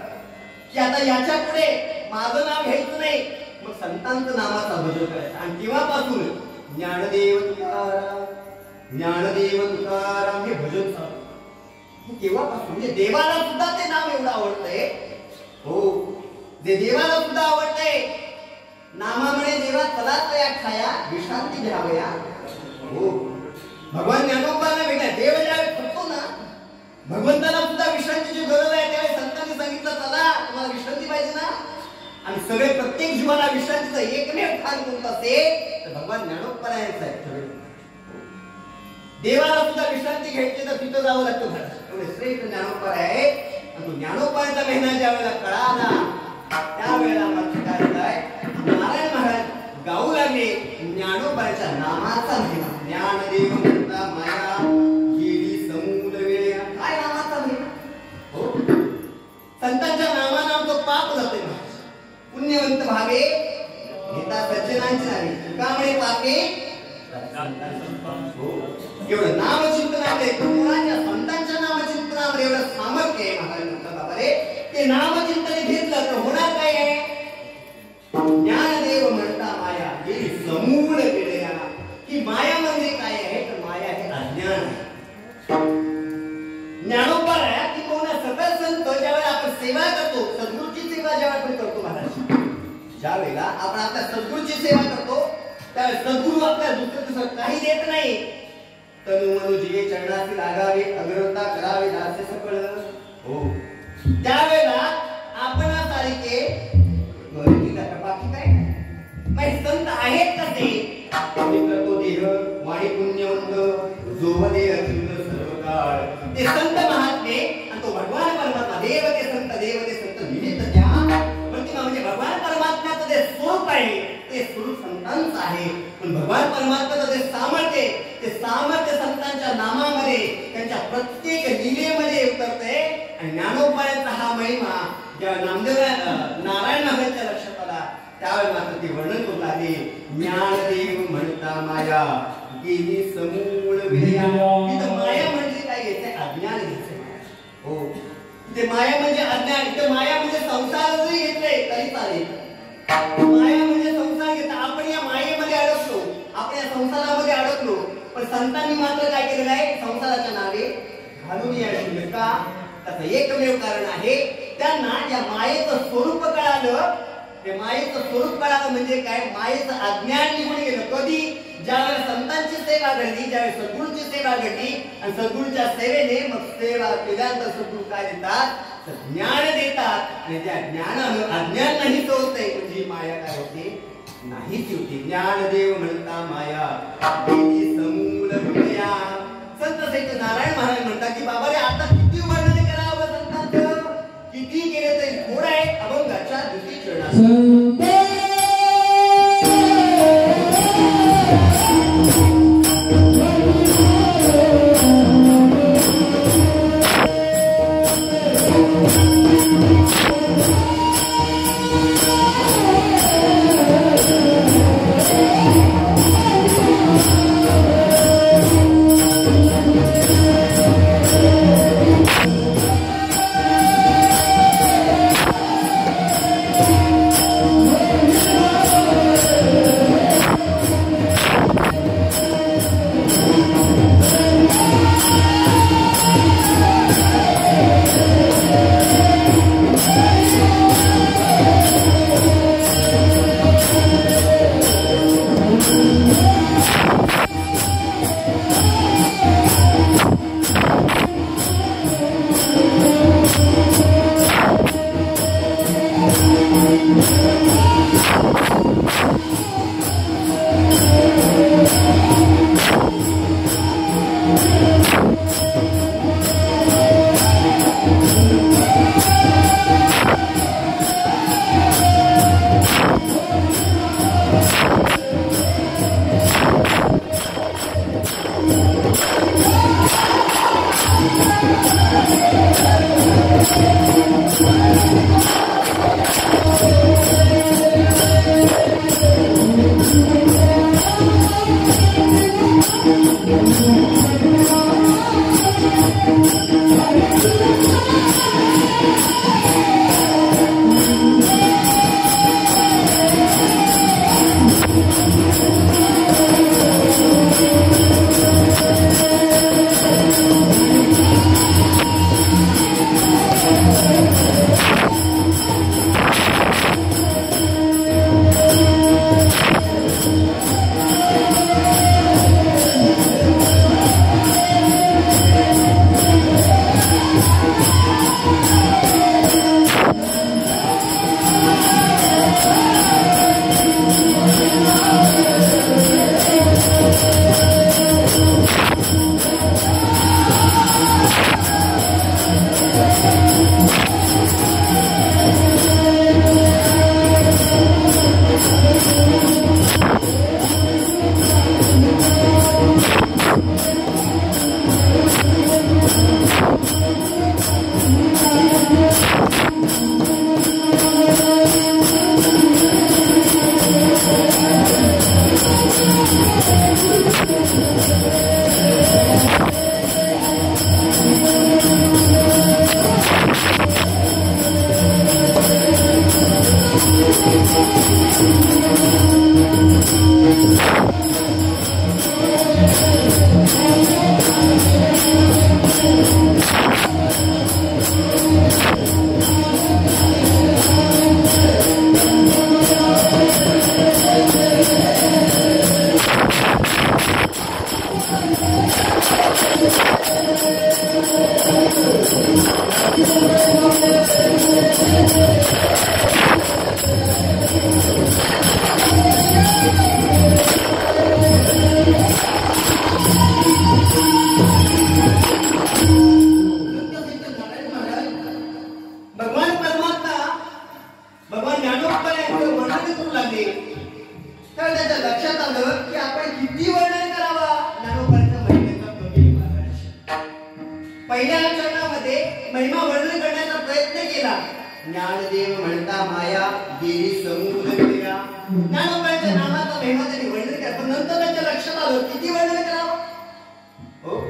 की आता याच्या पुढे माझं नाव घ्यायचं नाही मग संतांचं नामाचा भजन करायचं आणि तेव्हापासून ज्ञानदेव तुकाराम ज्ञानदेव तुकाराम हे भजन चालू तेव्हापासून म्हणजे देवाला सुद्धा ते नाव एवढं आवडतंय हो जे देवाला सुद्धा आवडतंय नामामुळे देवा चला तया खाया विश्रांती घ्यावया हो भगवान ज्ञानोबाला भेटा देव ज्यावेळेस थकतो ना भगवंताला सुद्धा विश्रांतीची गरज आहे त्यावेळेस संतांनी सांगितलं चला तुम्हाला विश्रांती पाहिजे ना आणि सगळे प्रत्येक जीवाला विश्रांतीचं एकमेव स्थान कोणतं असेल तर भगवान ज्ञानोबाला आहे देवाला सुद्धा विश्रांती घ्यायची तर तिथं जावं लागतं एवढे श्रेष्ठ ज्ञानोबा आहे आणि तो ज्ञानोबाचा महिना ज्या वेळेला कळाला त्यावेळेला मात्र काय होतंय नारायण महाराज गाऊ लागले ज्ञानोबाच्या नामाचा महिमा ज्ञानदेव म्हणता माया गेली समूल वेळा काय नामाचा महिमा हो संतांच्या नामानाम तो पाप जाते पुण्यवंत भावे घेता सज्जनांची नावे तुकामुळे पापे एवढं नामचिंतनामध्ये कोणाच्या संतांच्या नामचिंतनामध्ये एवढं सामर्थ्य आहे महाराज म्हणतात बाबा रे ते नामचिंतन घेतलं तर होणार काय आहे ज्ञानदेव म्हणता माया गेली समूळ वेळा की माया म्हणजे काय आहे तर माया हे अज्ञान आहे ज्ञानोबा आहे की कोणा सगळं संत ज्यावेळेला आपण सेवा करतो सद्गुरूची सेवा ज्यावेळेला आपण करतो महाराज ज्यावेळेला आपण आपल्या सद्गुरूची सेवा करतो त्यावेळेस सद्गुरू आपल्या दुसरं काही देत नाही तनु मनु जीवे चरणासी लागावे अग्रता करावे दासे सकळ हो त्यावेळेला आपण सारखे गरीबीला बाकी काय नाही संत आहेत कसे पवित्र तो देह वाणी पुण्यवंत जोवदे अखिल सर्वकाळ ते संत महात्मे आणि तो भगवान परमात्मा देव ते संत निमित्त त्या प्रतिमा म्हणजे भगवान परमात्म्याचं जे स्वरूप आहे ते स्वरूप संतांचं आहे पण भगवान परमात्म्याचं जे सामर्थ्य संतांच्या नामामध्ये त्यांच्या प्रत्येक लीलेमध्ये उतरते आणि ज्ञानोबाचा हा महिमा जेव्हा नामदेव नारायण महाराजांच्या लक्षात आला त्यावेळी मात्र ते वर्णन करू लागले ज्ञानदेव म्हणता माया गेली समूळ वेळा इथं माया म्हणजे काय घ्यायचंय अज्ञान घ्यायचंय हो ते माया म्हणजे अज्ञान इथं माया म्हणजे संसार जरी घेतलंय तरी चालेल माया म्हणजे संसार घेतला आपण या मायेमध्ये अडकलो आपण या संसारामध्ये अडकलो पण संतांनी मात्र काय केलेलं आहे संसाराच्या नावे घालून या का त्याचं एकमेव कारण आहे त्यांना या मायेचं स्वरूप कळालं ते मायेचं स्वरूप कळालं म्हणजे काय मायेचं अज्ञान निघून गेलं कधी ज्यावेळेस संतांची सेवा घडली ज्यावेळेस सद्गुरूंची सेवा घडली आणि सद्गुरूंच्या सेवेने मग सेवा केल्यानंतर सद्गुरू काय देतात ज्ञान देतात आणि त्या ज्ञानानं अज्ञान नाहीच होतंय म्हणजे माया काय होते नाहीच होती ज्ञानदेव म्हणता माया गेली समूल वेळा संत श्रेष्ठ नारायण महाराज म्हणतात की बाबा रे आता किती वर्णन करावं संतांचं किती केलं तरी थोडं आहे अभंगाच्या द्वितीय चरणात पहिल्या चरणामध्ये महिमा वर्णन करण्याचा प्रयत्न केला. ज्ञानदेव म्हणता माया देवी समूह क्रिया. ज्ञानोबाच्या नामाचा महिमा त्यांनी वर्णन केला. पण नंतर त्यांच्या लक्षात आलं किती वर्णन करावं, हो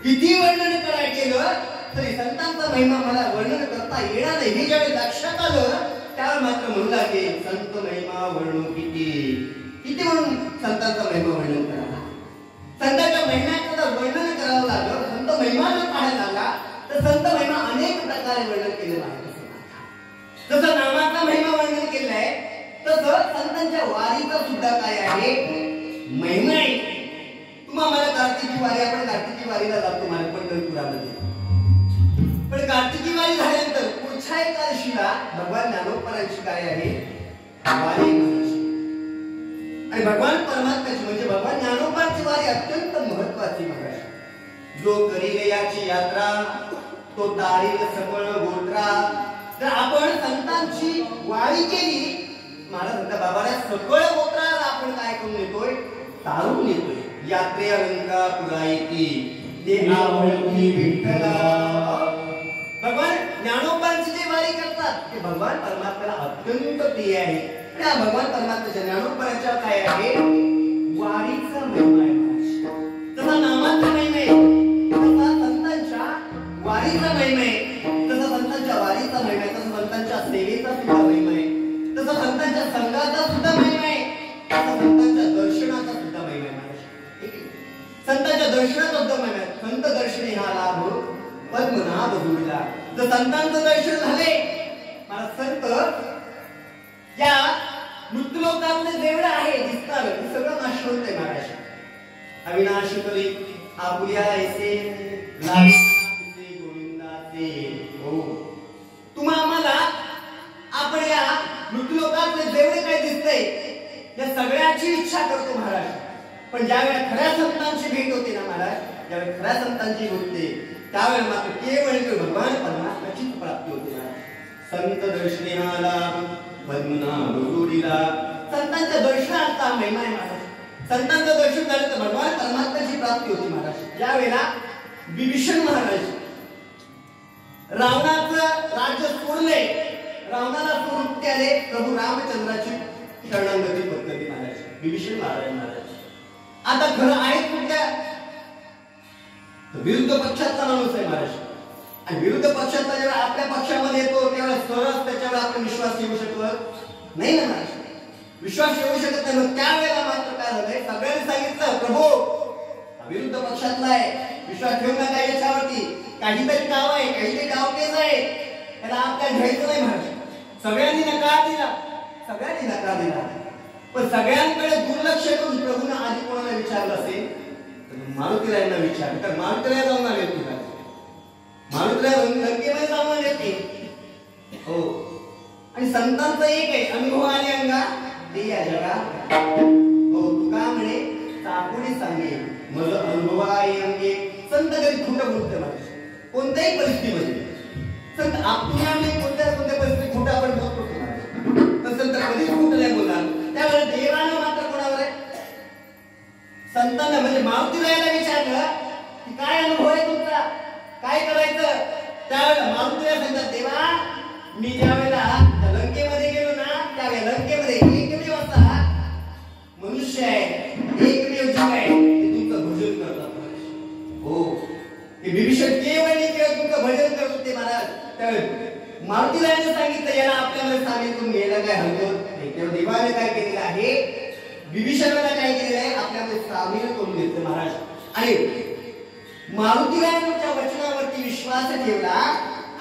किती वर्णन करायला केलं तरी संतांचा महिमा मला वर्णन करता येणार नाही. हे ज्यावेळी लक्षात आलं त्यावेळी मात्र म्हणू लागले संत महिमा वर्णू किती किती म्हणून संतांचा महिमा वर्णन करावा. संतांच्या महिम्याचं जर वर्णन करावं लागलं, संत महिमा जर पाहायला लागला तर संत महिमा अनेक प्रकारे वर्णन केलेला आहे. जसं नामाचा महिमा वर्णन केलाय तसं संतांच्या वारीचा सुद्धा काय आहे महिमा आहे. तुम्हा मला कार्तिकी वारी, आपण कार्तिकी वारीला जातो मला पंढरपुरामध्ये. पण कार्तिकी वारी झाल्यानंतर पुढच्या एकादशीला भगवान ज्ञानोबरांची काय आहे वारी. आणि भगवान परमात्म्याची म्हणजे भगवान ज्ञानोबाची वारी अत्यंत महत्वाची महाराज. जो करील याची यात्रा तो तारील सकळ गोत्रा. जर आपण संतांची वारी केली महाराज म्हणतात बाबाला सकळ गोत्राला आपण काय करून येतोय तारून येतोय. यात्रे अलंका पुरायती देहावळती विठ्ठला. भगवान ज्ञानोबांची जी वारी करतात ते भगवान परमात्म्याला अत्यंत प्रिय आहे. त्या भगवान परमात्म्याच्या ज्ञानोबाच्या काय आहे वारीचा महिमा आहे. तसा नामाचा महिमा आहे, तसा संतांच्या वारीचा महिमा आहे. तसा संतांच्या वारीचा महिमा आहे, तसा संतांच्या सेवेचा सुद्धा महिमा आहे, तसा संतांच्या संघाचा सुद्धा महिमा आहे, तसा संतांच्या दर्शनाचा सुद्धा महिमा आहे. संतांच्या दर्शनाचा सुद्धा महिमा आहे. संत दर्शने हा लाभ पद्मनाभ जोडला. जर संतांचं दर्शन झाले मला संत या मृत्यूलोकातले जेवढं आहे दिसणार हे सगळं नाशवंत आहे महाराज. अविनाशी करी आपुल्या ऐसे लागे गोविंदाचे. हो तुम्हा आम्हाला आपण या मृत्यूलोकातले जेवढे काही दिसतंय या सगळ्याची इच्छा करतो महाराज. पण ज्यावेळेला खऱ्या संतांची भेट होते ना महाराज, ज्यावेळेला खऱ्या संतांची होते त्यावेळेला मात्र केवळ भगवान परमात्म्याची प्राप्ती होते महाराज. संत दर्शनाला पद्मनाभ जोडीला. संतांच्या दर्शनाचा महिमा आहे महाराज. संतांचं दर्शन झालं तर भगवान परमात्म्याची प्राप्ती होती महाराज. ज्या वेळेला विभीषण महाराज रावणाचं राज्य सोडले, रावणाला सोडून त्याने प्रभू रामचंद्राची शरणागती पद्धती महाराज. विभीषण महाराज आता खरं आहे कुठल्या विरुद्ध पक्षाचा माणूस आहे महाराज. आणि विरुद्ध पक्षाचा जेव्हा आपल्या पक्षामध्ये येतो तेव्हा सहज त्याच्यावर आपण विश्वास ठेवू शकत नाही ना महाराज. विश्वास ठेवू शकत नाही. मग त्यावेळेला मात्र काय झालंय सगळ्यांनी सांगितलं प्रभू विरुद्ध पक्षातला आहे, विश्वास ठेवू नका याच्यावरती. काहीतरी गाव आहे, काहीतरी गावकेच आहे, त्याला आपल्याला घ्यायचं नाही महाराज. सगळ्यांनी नकार दिला, सगळ्यांनी नकार दिला. पण सगळ्यांकडे दुर्लक्ष करून प्रभूने आधी कोणाला विचारलं असेल मारुतीरायांना विचार. तर मारुतीराय जाऊन आले तुला, मारुतीराय लंकेमध्ये जाऊन आले ते. हो आणि संतांचा एक आहे अनुभव आले अंगा ते या जगा. हो तुका म्हणे सापुडी सांगे मज अनुभव आहे अंगे. संत कधी खोटं बोलते माझ्या कोणत्याही परिस्थितीमध्ये. संत आपल्याने कोणत्या कोणत्या परिस्थितीत खोटं आपण बोलतो तर संत कधीच खोटं नाही बोलणार. त्यावेळेला देवानं मात्र कोणावर आहे संतांना म्हणजे मारुतीरायाला विचारलं की काय अनुभव आहे तुमचा, काय करायचं. त्यावेळेला मारुतीराय सांगतात देवा मी ज्यावेळेला लंकेमध्ये गेलो ना त्यावेळेला लंकेमध्ये एकमेव असा मनुष्य आहे, एकमेव जीव आहे ते तुमचं भजन करतात. हो ते विभीषण केवळ केवळ तुमचं भजन करत होते महाराज. त्यावेळेला मारुतीरायाने सांगितलं याला आपल्यामध्ये सामील करून घ्यायला काय हरकत नाही. आहे. तेव्हा देवाने काय केलेलं आहे, विभीषणाला काय केलेलं आहे, आपल्यामध्ये सामील करून घेतलं महाराज. आणि मारुतीरायांच्या वचनावरती विश्वास ठेवला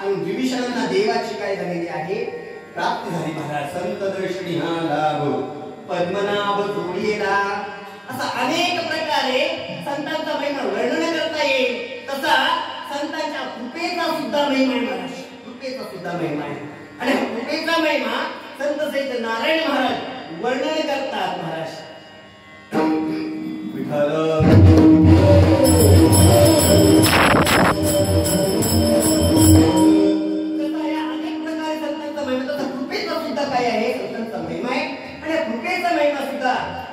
आणि विभीषणांना देवाची काय झालेली आहे, प्राप्ती झाली महाराज. संत दर्शनी हा लाभ पद्मनाभ जोडीला. असा अनेक प्रकारे संतांचा महिमा वर्णन करता येईल. तसा संतांच्या कृपेचा सुद्धा महिमा आहे महाराज, कृपेचा सुद्धा महिमा आहे. आणि कृपेचा महिमा संत सहित नारायण महाराज वर्णन करतात महाराज.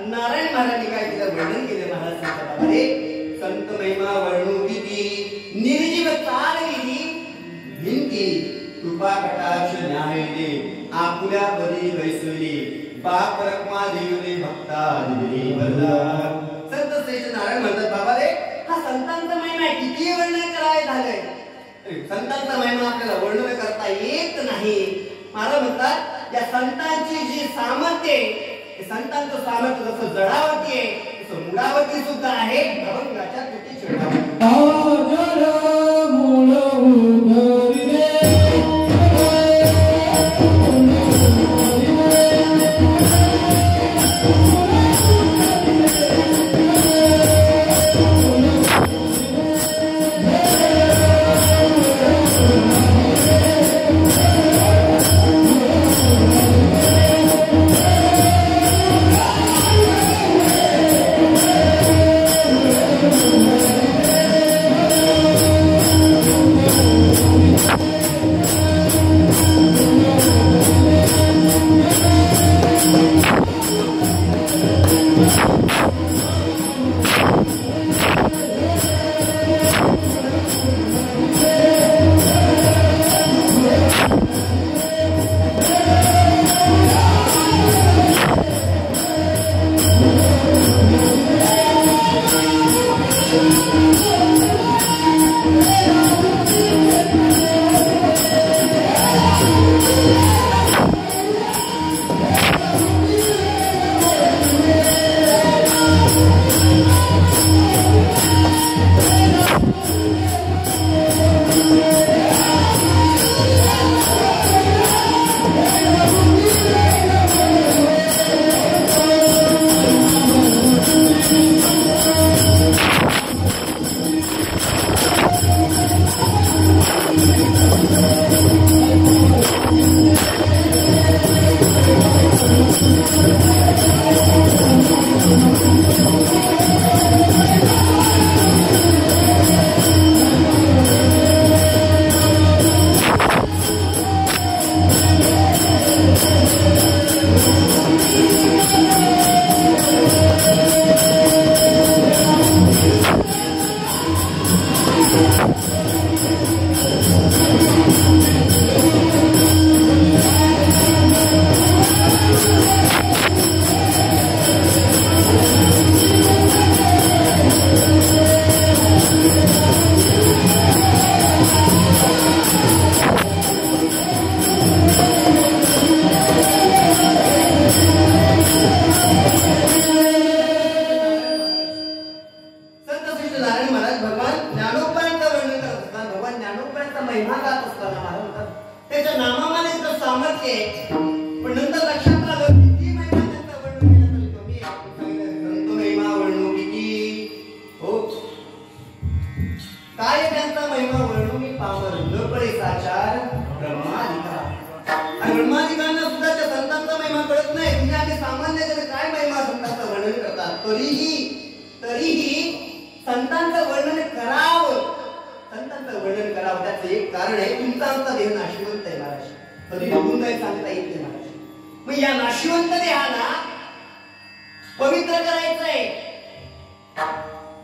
नारायण महाराजांनी काय केलं, वर्णन केले महाराज संतांमध्ये. संत महिमा वर्णू किती, निर्जीव चालविली भिंती, कृपा कटाक्ष न्याय दे, आपुल्या बरी वैसली, बाप रखमा देवले भक्ता दिली बल्ला. संत श्रेष्ठ नारायण म्हणतात, बाबा रे हा संतांचा महिमा किती वर्णन करायला झालंय, संतांचा महिमा आपल्याला वर्णन करता येत नाही. महाराज म्हणतात, या संतांची जी सामर्थ्य आहे, संतांचं सामर्थ्य जसं जडावरती आहे तसं मुळावरती सुद्धा आहे. भगवंताच्या तुटी चढावं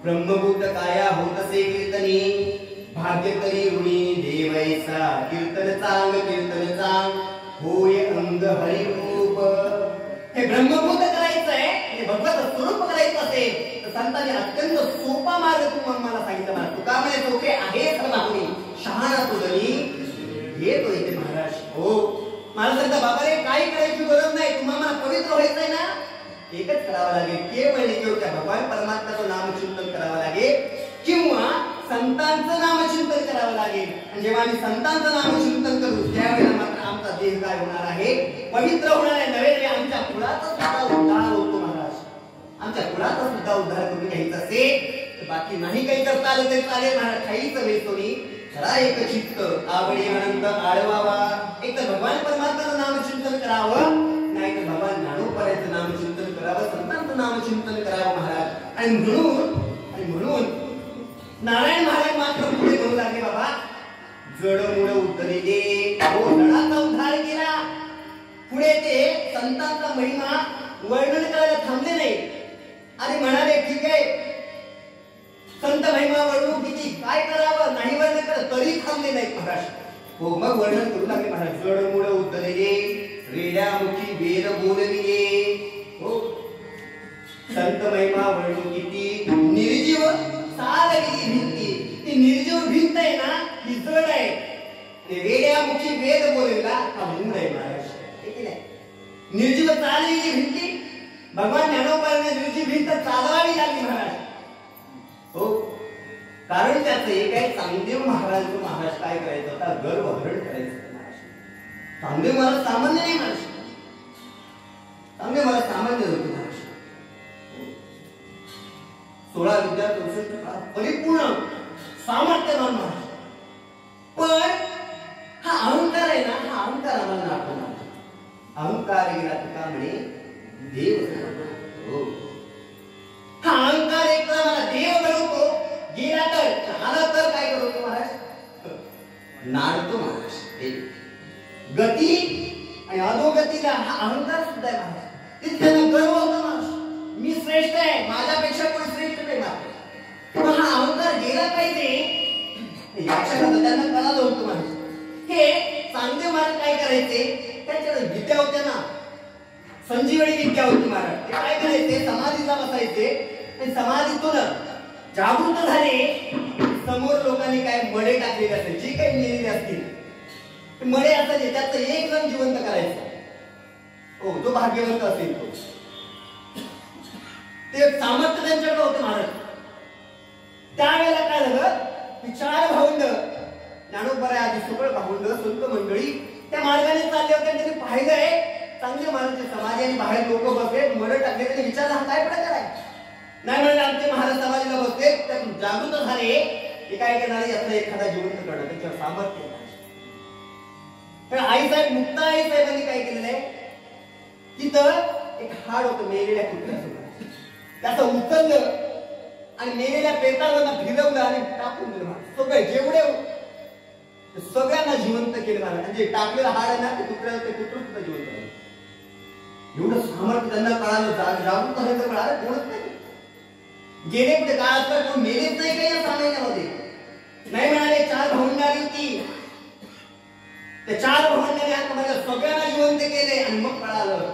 ब्रह्मभूत काया होतसे कीर्तनी भाग्य करी ऋणी देवैसा कीर्तन चांग होय अंग हरिरूप. हे ब्रह्मभूत करायचंय, हे भगवत स्वरूप करायचं असेल तर संतांनी अत्यंत सोपा मार्ग तुम्हाला मला सांगितला. मला तुका म्हणे सोपे आहे सर्वांनी शहाणा तुझी येतो इथे महाराज. हो मला सांगता बाबा रे काही करायची गरज नाही, तुम्हाला पवित्र व्हायचंय ना, एकच करावं लागेल, केवळ त्या भगवान परमात्म्याचं नामचिंतन करावं लागेल किंवा संतांचं नामचिंतन करावं लागेल. आणि जेव्हा आम्ही संतांचं नामचिंतन करू त्यावेळेला मात्र आमचा देह काय होणार आहे, पवित्र होणार आहे. नव्हे आमच्या कुळाचा सुद्धा उद्धार होतो महाराज. आमच्या कुळाचा सुद्धा उद्धार करून घ्यायचा असेल बाकी नाही काही करता आलं तरी चालेल महाराज. काहीच वेचोनी खरा एक चित्त आवडी अनंत आळवावा. एक तर भगवान परमात्म्याचं नामचिंतन करावं, नाही तर भगवान ज्ञानोपाऱ्याचं नामचिंतन करावं, संतांचं नामचिंतन करावं महाराज. आणि म्हणून नारायण महाराज मात्र पुढे म्हणू लागले बाबा जडमुळ उद्धरिले, हो जडाचा उद्धार केला. पुढे ते संतांचा महिमा वर्णन करायला थांबले नाही आणि म्हणाले ठीक आहे संत महिमा वर्णू किती काय करावं नाही वर्णन करत तरी थांबले नाही महाराज. हो मग वर्णन करू लागले महाराज. जडमुळ उद्धरिले रेड्यामुखी वेद बोलविले. हो संत महिमा वर्णू किती निर्जीव सारगी भिंती. ती निर्जीव भिंत आहे ना ही जड आहे. रेड्यामुखी वेद बोलविला हा मूळ आहे महाराज. निर्जीव चाललेली भिंती भगवान ज्ञानोबाने निर्जीव भिंत चालवावी लागली महाराज. हो कारण त्याचं एक आहे चांगदेव महाराज काय करायचं होता, गर्भहरण करायचं महाराज. चांगदेव महाराज सामान्य नाही महाराज, चांगदेव महाराज सामान्य होते महाराज. 16 विद्या 64 परिपूर्ण सामर्थ्यवान महाराज. पण हा अहंकार आहे ना, हा अहंकार आम्हाला नाटतो. अहंकार गेला तुका म्हणे देव. हो हा अहंकार एक तर मला देव बनवतो, गेला तर आला तर काय करतो महाराज, नाडतो महाराज. गती आणि अधोगतीला हा अहंकार सुद्धा आहे महाराज. तिथे गर्व होतो महाराज, मी श्रेष्ठ आहे, माझ्यापेक्षा कोणी श्रेष्ठ नाही महाराज. पण हा अहंकार गेला पाहिजे याच्याकडे त्यांना कळालं होतं महाराज. हे चांगले महाराज काय करायचे, त्यांच्याकडे विद्या होत्या ना, संजीवनी विद्या होती महाराज. ते काय करायचे, समाधीला बसायचे आणि समाधीतून जागृत झाले. समोर लोकांनी काय मडे टाकलेले असते, जे काही मिळलेले असतील मडे असायचे, त्याचं एक जण जिवंत करायचं. हो जो भाग्यवंत असेल तो, ते सामर्थ्य त्यांच्याकडे होतं महाराज. त्यावेळेला काय झालं, 4 भावंड ज्ञानोबा आधी सगळं भावंड संत मंडळी त्या मार्गाने चालले होते. त्यांनी पाहिलंय चांगले महाराज समाधी आणि बाहेर लोक बसले, मड टाकले. त्यांनी विचारला हा काय प्रकार आहे, नाही म्हणजे आमचे महाराज समाधीला बसले. त्यातून जागृत झाले हे काय करणार, यातला एखादा जिवंत करणं त्याच्यावर सामर्थ्य. पण आईसाहेब मुक्ता आईसाहेबांनी काय केलेलं आहे, तिथं एक हाड होतं मेलेल्या कुत्र्यासोबत, त्याचं उचललं आणि मेलेल्या पेटाला फिरवलं आणि टाकून दिलं. सगळे जेवढे सगळ्यांना जिवंत केलं महाराज. म्हणजे टाकलेलं हाड आहे ना ते कुत्रा सुद्धा जिवंत झालं. एवढं सामर्थ्य त्यांना कळालं, जागृत व्हायचं कळालं. कोणच नाही गेले कुठे, काय असतं कोण मेलेच नाही का या सामान्यामध्ये. नाही म्हणाले 4 भावंड आली होती, त्या 4 भावंडांनी आता माझ्या सगळ्यांना जिवंत केले. आणि मग कळालं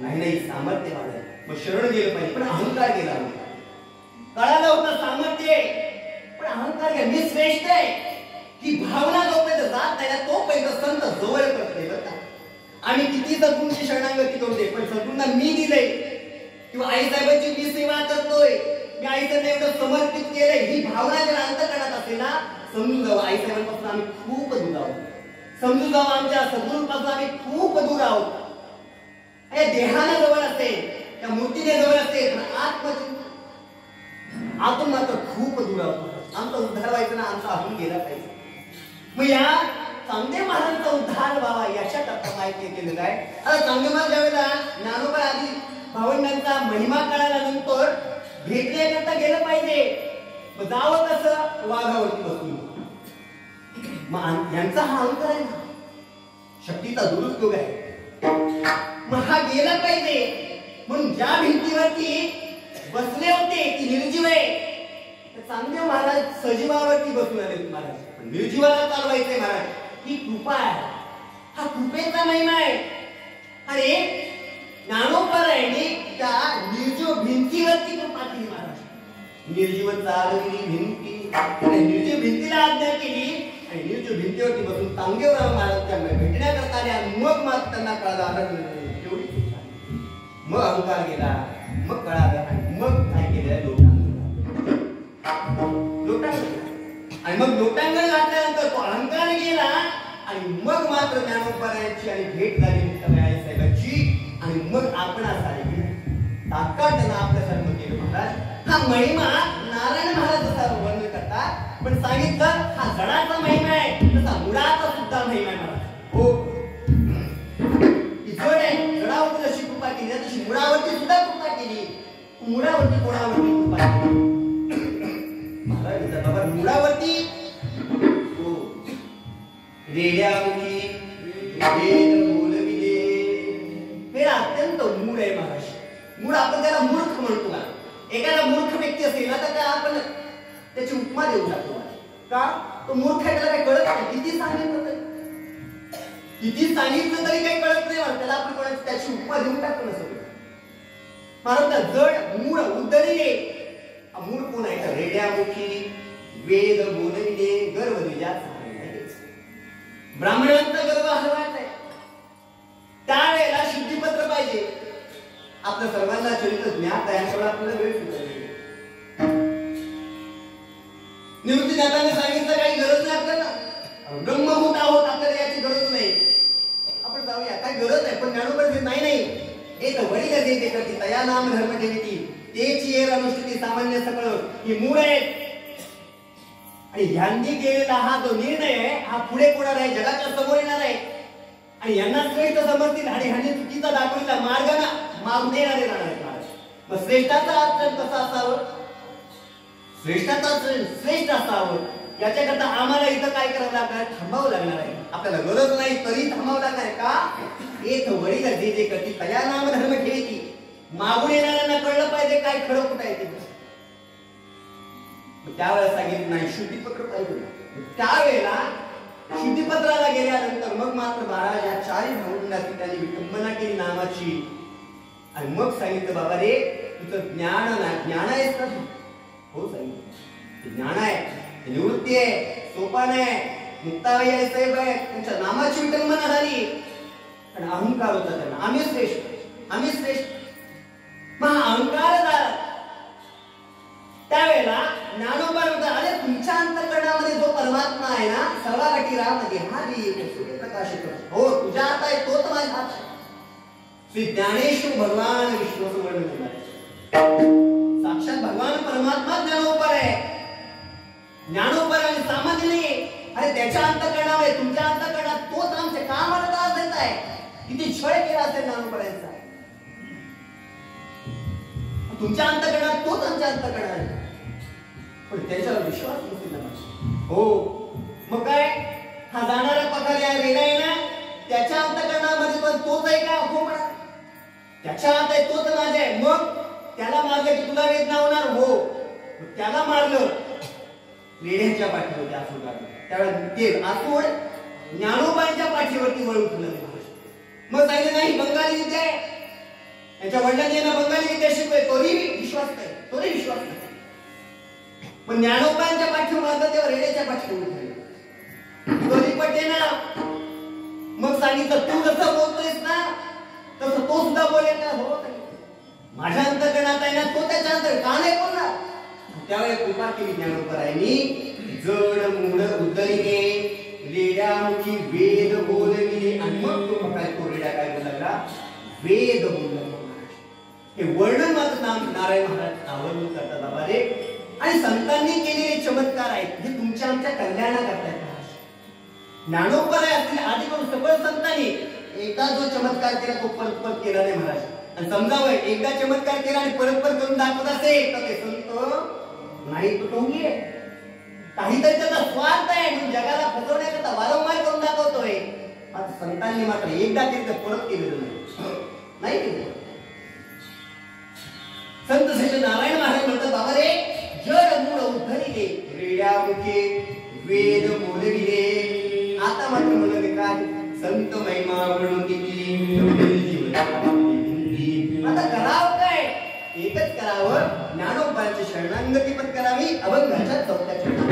नाही सामर्थ्य वाढलं, मग शरण गेलं पाहिजे. पण अहंकार गेला, कळालं होतं सामर्थ्य पण अहंकार गेला. मी श्रेष्ठ आहे ही भावना जोपर्यंत जात नाही ना तोपर्यंत संत जवळ करते. बरं का आम्ही किती सद्गुरूंची शरणागती करते, पण सद्गुरूंना मी दिलंय किंवा आईसाहेबांची मी सेवा करतोय, मी आईसाहेब एवढं समर्पित केलंय, ही भावना जर अंतःकरणात असेल ना, समजून जावं आईसाहेबांपासून आम्ही खूप दूर आहोत. समजून जावं आमच्या सद्गुरूंपासून आम्ही खूप दूर आहोत. या देहाने जवळ असेल, त्या मूर्तीने जवळ असेल, पण आतून मात्र खूप दूर आहोत. आमचा उद्धार व्हायचा ना, आमचा अहून गेला पाहिजे. मग या चांगदेव महाराजांचा उद्धार व्हावा याच्याकरता काय केलेलं आहे. आता चांगदेव महाराज ज्यावेळेला ज्ञानोबा आधी भावंडांचा महिमा कळाल्यानंतर भेटण्याकरता गेलं पाहिजे. मग जावं कसं, वाघावरती बसून. मग यांचा हा अंतर आहे ना, शक्तीचा दुरुपयोग आहे. मग हा गेला पाहिजे म्हणून ज्या भिंतीवरती बसले होते ती निर्जीव आहे. चांगदेव महाराज सजीवावरती बसून आले महाराज, निर्जीवाला चालवायचे महाराज. ही कृपा आहे, हा कृपेचा महिमा आहे. आणि ज्ञानोबारायांनी त्या निर्जीव भिंतीवरती कृपा केली महाराज. निर्जीव चालविली भिंती, निर्जीव भिंतीला आज्ञा केली आणि नीरच्या भिंतीवरती बसून तांगेवर महाराज भेटण्याकरता आले. आणि मग मात्र त्यांना कळालं एवढी चूक झाली. मग अहंकार गेला, मग कळालं आणि मग काय केलं लोटांगण. आणि मग लोटांगण घातल्यानंतर तो अहंकार गेला आणि मग मात्र ज्ञानोबरायांची आणि भेट झाली मुक्ताबाई साहेबांची. आणि मग आपणास आले तात्काळ त्यांना आपल्या सर्व केलं. महाराज हा महिमा नारायण महाराज जसा वर्णन करतात पण सांगितलं हा जडाचा महिमा आहे तसा मुळाचा सुद्धा महिमा आहे महाराज. हो जड आहे, जडावरती जशी कृपा केली तशी मुळावरती सुद्धा कृपा केली. मुळावरती कोणावरती कृपा केली महाराज बाबा मुळावरती हो रेड्यामुखी वेद बोलविले हे अत्यंत मूळ आहे महाराज. मूळ आपण त्याला मूर्ख म्हणतो का? एखादा मूर्ख व्यक्ती असेल ना तर आपण त्याची उपमा देऊ शकतो का? तो मूर्ख आहे, त्याला काही कळत नाही. किती सांगितलं तरी काही कळत नाही. त्याला आपण कोणाची त्याची उपमा देऊन टाकतो ना सगळं. महाराज जड मूळ उद्धरिले मूळ कोण आहे का? रेड्यामुखी वेद बोलविले गर्व द्विजात ब्राह्मणांचा गर्व हरवायचा आहे. त्यावेळेला शुद्धीपत्र पाहिजे. आपल्या सर्वांना चरित्र ज्ञात आहे त्यामुळे आपल्याला वेळ सुद्धा निवृत्ती दादाने सांगितलं काही गरज नाही आपल्याला. ब्रह्मभूत आहोत, आपल्याला याची गरज नाही. आपण जाऊया काही गरज आहे. पण ज्ञानोबा नाही हे तर वडील देते करते तया नाम धर्म ठेवती तेची एर अनुष्ठिती सामान्य सकळ ही मूळ आहे. आणि ह्यांनी केलेला हा जो निर्णय आहे हा पुढे पुढे आहे, जगाच्या समोर येणार आहे. आणि यांना श्रेष्ठ समजतील आणि ह्यांनी चुकीचा दाखवलेला मार्गाना मागून येणारे राहणार. मग श्रेष्ठाचा आचरण कसं असावं? श्रेष्ठाचा श्रेष्ठ असावं याच्याकरता आम्हाला इथं काय करावं लागणार? थांबावं लागणार आहे. आपल्याला गरज नाही तरी थांबावं लागणार आहे का? एक वडील जे जे करते तया नाम धर्म ठेवती. मागून येणाऱ्यांना कळलं पाहिजे काय खरं कुठं आहे ते. त्यावेळेला सांगितलं नाही शुद्धीपत्र पाहिजे. त्यावेळेला शुद्धीपत्राला गेल्यानंतर मग मात्र महाराज या चारही भावंडांची त्यांनी विटंबना केली नामाची. आणि मग सांगितलं बाबा रे तुझं ज्ञान आहेस का? हो सांगितलं ज्ञान आहे, निवृत्ती आहे, सोपान आहे, मुक्ताबाई आहे, साहेब आहे, तुमच्या नामाची विटंबना झाली. आणि अहंकार होता त्यांना आम्ही श्रेष्ठ मग अहंकार झाला. त्यावेळेला ज्ञानोबा होता अरे तुमच्या अंतःकरणामध्ये जो परमात्मा आहे ना सर्वागती राममध्ये हा प्रकाशित हो तुझ्या हात आहे तोच माझ्या हात आहे. श्री ज्ञानेश्वर भगवान विश्वास वर्णन साक्षात भगवान परमात्मा ज्ञानोपर आहे. ज्ञानोपर आणि सामान्य नाही. अरे त्याच्या अंतःकरणामध्ये तुमच्या अंतःकरणात तोच आमचे का मला त्रास देत आहे? किती छळ केला असेल ज्ञानोपरांचा. तुमच्या अंतःकरणात तोच आमच्या अंतःकरणात आहे. पण त्याच्यावर विश्वास नसेल. हो मग काय हा जाणारा पगार या वेगळा आहे ना त्याच्या अंतःकरणामध्ये पण तोच आहे का? हो म्हणा त्याच्या हात आहे तोच माझा आहे. मग त्याला मारलं की तुला वेदना होणार. हो त्याला मारलं रेड्याच्या पाठीवरती आसूड लागलं. त्यावेळेला ते आसूड ज्ञानोबांच्या पाठीवरती वळून ठेवलं. मग सांगितलं नाही बंगाली विद्या आहे. त्याच्या वडिलांनी यांना बंगाली विद्या शिकवली तोही विश्वास नाही. पण ज्ञानोबांच्या पाठीवर मारलं तेव्हा रेड्याच्या पाठीवर ठेवलं. तोही पटे ना. मग सांगितलं तू जसं बोलतोयस ना तसं तो सुद्धा बोलेल ना. हो माझ्या अंतःकरणात आहे ना तो त्याच्या अंतर का नाही बोलणार? त्यावेळेस कृपा केली ज्ञानोबरायांनी. जड मूळ उद्धरिले रेड्यामुखी वेद बोलविले. आणि मग तो काय तो रेड्या काय बोलला लागला? वेद बोलला. हे वर्णन मात्र नारायण महाराज आवडून करतात बाबा रे. आणि संतांनी केलेले चमत्कार आहेत जे तुमच्या आमच्या कल्याणाकरता आहेत. ज्ञानोपर असतील आधी करून सगळं संतांनी एकदा जो चमत्कार केला तो परत केला नाही महाराज. आणि समजावं एकदा चमत्कार केला आणि परत करून दाखवत असेल तर ते संत नाही तो टोंगी आहे. काहीतरी त्याचा स्वार्थ आहे म्हणून जगाला फसवण्याकरता वारंवार करून दाखवतोय. आता संतांनी मात्र एकदा केलं परत केलेलं नाही केलं. संत श्री नारायण महाराज म्हणतात बाबा रे जड मूळ उद्धरिले रेड्यामुखे वेद बोलविले. आता मात्र म्हणले काय संत महिमा वर्णन केली. आता करावं काय? एकच करावं ज्ञानोबांची शरणागती पण करावी. अभंगाच्या 4थ्या चरणात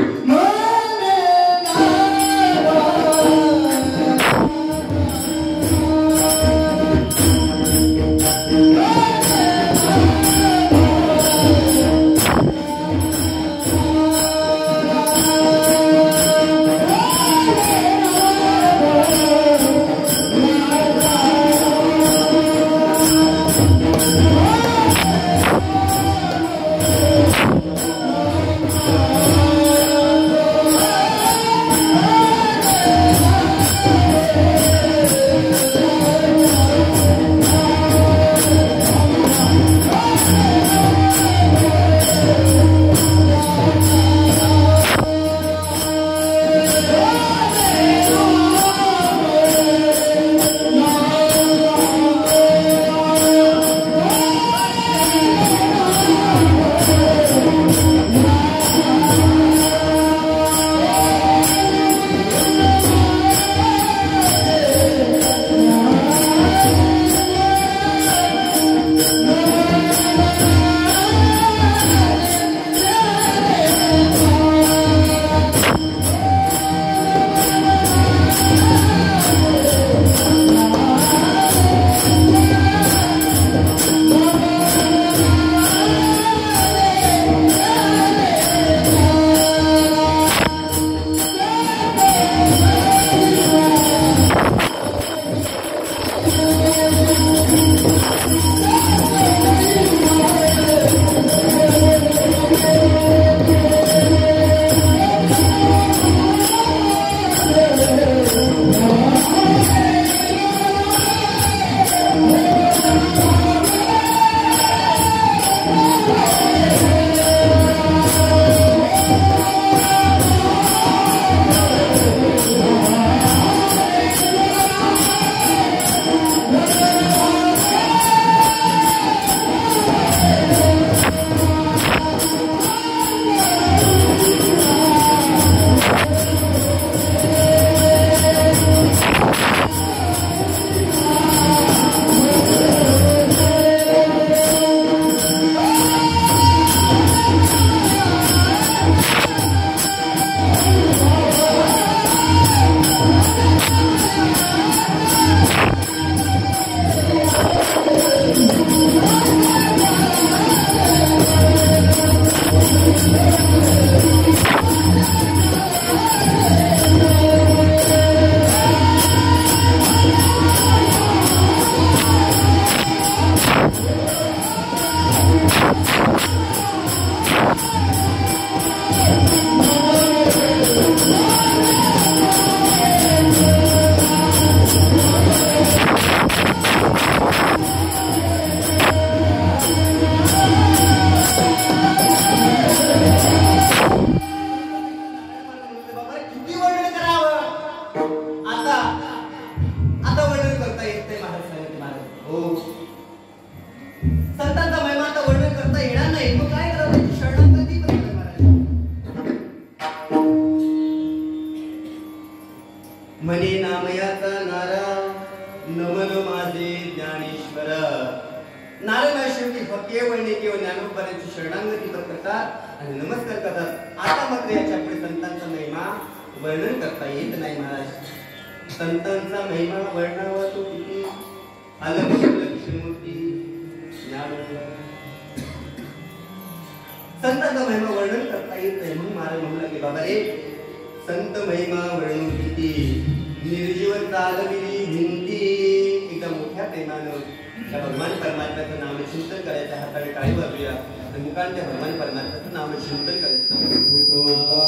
संतांचा महिमा आता वर्णन करता येणार नाही, मग काय करावं? शरणागती प्रकट महाराज. म्हणे नामयाचा नारा नमन माझे ज्ञानेश्वर. नारायण शेवटी केवळ ज्ञानोबाची शरणागती करतात आणि नमस्कार करतात. आता मात्र याच्या पुढे संतांचा महिमा वर्णन करता येत नाही महाराज. संतांचा महिमा वर्णावा तो किती अलौकिक लक्ष्मीमूर्ती ज्ञानोबा. संतांचा महिमा वर्णन करता येत नाही म्हणून महाराज म्हणू लागले, बाबा रे संत महिमा वर्णन किती निर्जीव चालविली भिंती. एका मोठ्या प्रेमानं त्या भगवान परमात्म्याचं नामचिंतन करायचं. हाताने टाळी वाजूया आणि मुखाने त्या भगवान परमात्म्याचं नामचिंतन करायचं.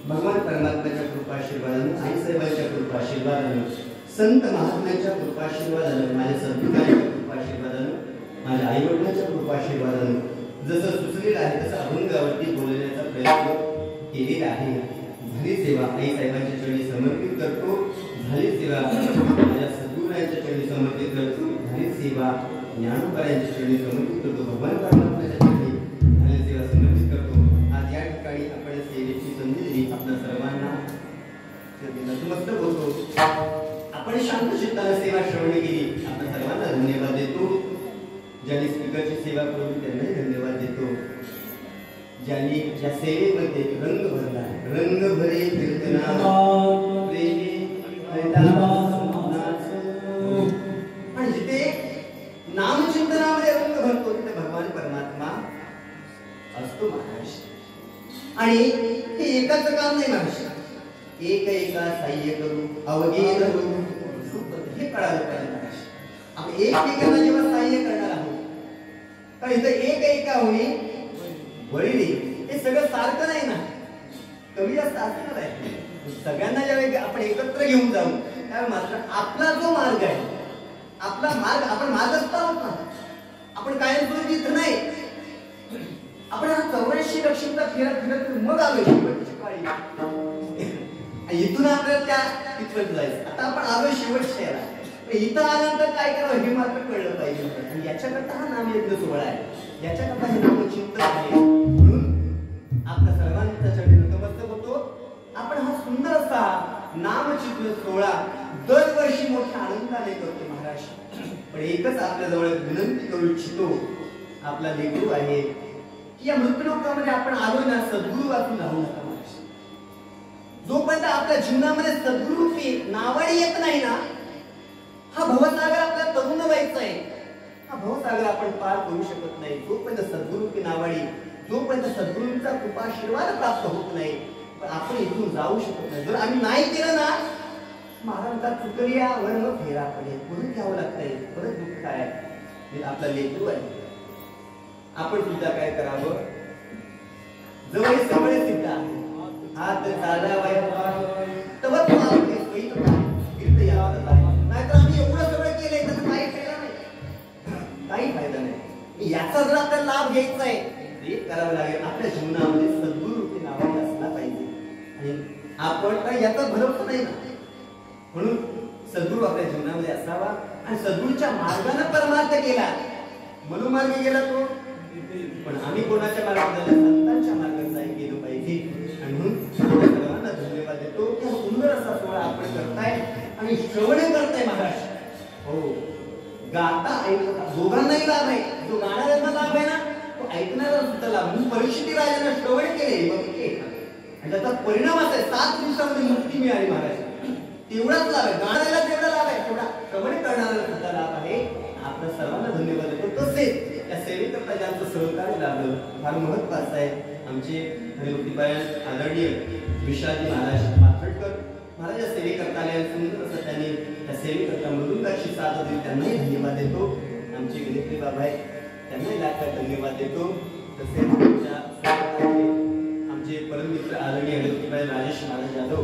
भगवान परमात्म्याच्या कृपाशीर्वादानं आईसाहेबांच्या कृपाशीर्वादानं संत महात्म्याच्या कृपाशीर्वादानं माझ्या सद्गुरूंच्या कृपाशीर्वादानं माझ्या आई वडिलांच्या कृपाशीर्वादानं जसं सुचलेलं आहे तसं अभंगावरती बोलण्याचा प्रयत्न केलेला आहे. झाली सेवा आईसाहेबांच्या चरणी समर्पित करतो. झाली सेवा माझ्या सद्गुरूंच्या चरणी समर्पित करतो. झाली सेवा ज्ञानोबांच्या चरणी समर्पित करतो. भगवान परमात्म्याच्या चरणी झाली सेवा समर्पित करतो. आज या ठिकाणी आपण सेवेची संधी दिली. आपल्या सर्वांना नतमस्तक होतो. आपण शांत चित्ताने सेवा श्रवण केली. आपल्या सर्वांना धन्यवाद देतो. सेवा करून त्यांनाही धन्यवाद देतो. ज्यांनी या सेवेमध्ये रंग भरला, रंग भरे कीर्तना प्रेमी आणि जिथे नामचिंतनामध्ये रंग भरतो तिथे भगवान परमात्मा असतो महाराज. आणि हे एकाच काम नाही महाराज, एक एका साह्य करू अवघे धरू हे कळालं पाहिजे महाराज. आपण एकमेकांना जेव्हा साह्य करणार आहोत तर इथं एक एका होई वळी हे सगळं सारखं नाही ना, कमी जास्त असणार आहे. सगळ्यांना ज्यावेळी आपण एकत्र घेऊन जाऊ त्यावेळी मात्र आपला जो मार्ग आहे, आपला मार्ग आपण मार्गस्थ आहोत ना, आपण कायमस्वरूपी इथं नाही. आपण हा 84 लक्षांचा फिरत मग आलोय शेवटची काळी. इथून आपल्याला त्या तिथपर्यंत जायचं. आता आपण आलोय शेवटच्या याला, इथं आल्यानंतर काय करावं हे मात्र कळलं पाहिजे. आणि याच्याकरता हा नामयज्ञ सोहळा आहे, याच्याकरता हे नामचिंतन आहे. म्हणून आपल्या सर्वांच्या चरणी नतमस्तक होतो. आपण हा सुंदर असा नामचिंतन सोहळा दरवर्षी मोठ्या आनंदाने करतो महाराज. पण एकच आपल्या जवळ विनंती करू इच्छितो, आपला लेकरू आहे की या मृत्यूलोकामध्ये आपण आलो ना, सद्गुरू वाचून राहू नका महाराज. जोपर्यंत आपल्या जीवनामध्ये सद्गुरूची नावाडी येत नाही ना, हा भवसागर आपल्याला तरुण व्हायचा आहे, हा भवसागर आपण पार करू शकत नाही. जोपर्यंत सद्गुरूची नावाडी, जोपर्यंत सद्गुरूंचा कृपाशीर्वाद प्राप्त होत नाही, पण आपण इथून जाऊ शकत नाही. जर आम्ही नाही केलं ना, महाराजांचा चुकरियावर मग फेरा पडेल, परत घ्यावं लागतंय, परत दुःख आहे. आपला लेकरू आहे, आपण सुद्धा काय करावं, जवळ सगळे सिद्ध आहे, हात चालावा तव तो आपले स्वैत तीर्थ यावं आहे. नाहीतर आम्ही एवढं सगळं केलंय त्याचा काही फायदा नाही, काही फायदा नाही. याचा जर आपल्याला लाभ घ्यायचा आहे ते करावं लागेल. आपल्या जीवनामध्ये सद्गुरूची नावाडी असला पाहिजे. आणि आपण काय याचा भरोसा नाही ना, म्हणून सद्गुरू आपल्या जीवनामध्ये असावा. आणि सद्गुरूच्या मार्गाने परमार्थ केला, मनोमार्ग गेला तो, पण आम्ही कोणाच्या मार्गाने संतांच्या मार्गाने गेलो पाहिजे. आणि म्हणून सर्वांना धन्यवाद देतो की हा सुंदर असा सोहळा आपण करताय आणि श्रवण करताय महाराज. हो, गाता ऐकता दोघांनाही लाभ आहे. जो गाणाऱ्यांना लाभ आहे ना, तो ऐकणारा सुद्धा लाभ. म्हणून परीक्षित राजाने श्रवण केले आणि त्याचा परिणाम असा आहे 7 दिवसामध्ये मुक्ती मिळाली महाराज. तेवढाच लाभ आहे, गाणाऱ्याला तेवढा लाभ आहे, तेवढा श्रवण करणाऱ्याला सुद्धा लाभ आहे. आपल्या सर्वांना धन्यवाद देतो. तसेच या सेवेकरता ज्यांचं सहकार्य लाभलं फार महत्वाचं आहे. आमचे हरिभक्तीपरायण आदरणीय विशालजी महाराज पाथर्डकर महाराज या सेवेकरता आले, सुंदर असं त्यांनी या सेवेकरता मृदुंगाची साथ दिली, त्यांनाही धन्यवाद देतो. आमचे विनेत्री बाबा आहेत, त्यांनाही लाखात धन्यवाद देतो. तसेच आमचे परममित्र आदरणीय हरिभक्तीपरायण राजेश महाराज यादव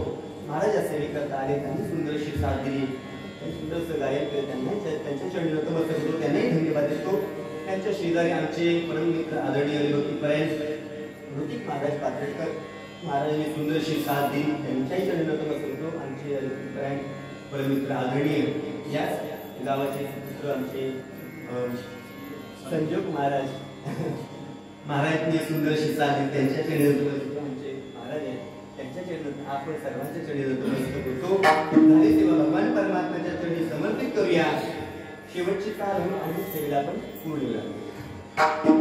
महाराज या सेवेकरता आले, त्यांनी सुंदर अशी साथ दिली, सुंदरसं गायन केलं, त्यांनाही त्यांच्या चरणी नतमस्तक होतो, त्यांनाही धन्यवाद देतो. त्यांच्या शेजारी आमचे परममित्र आदरणीय हरिभक्तीपरायण ऋतिक महाराज पाथर्डकर महाराजांनी सुंदरशी साथ दिली, त्यांच्याही चरणी नतमस्तक होतो. आमचे हरिभक्तीपरायण परममित्र आदरणीय याच गावाचे पुत्र आमचे संजोग महाराज महाराजांनी सुंदरशी साथ दिली, त्यांच्या चरणी नतमस्तक होतो. आमचे महाराज आहेत, त्यांच्या चरणी आपण सर्वांच्या चरणी नतमस्तक होतो. झाली सेवा भगवान परमात्म्याच्या चरणी समर्पित करूया. शेवटची काळ म्हणून आम्ही सेवेला आपण पूर्ण Thank you.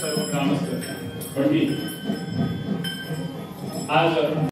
सर्व ग्रामस्थ पण मी आज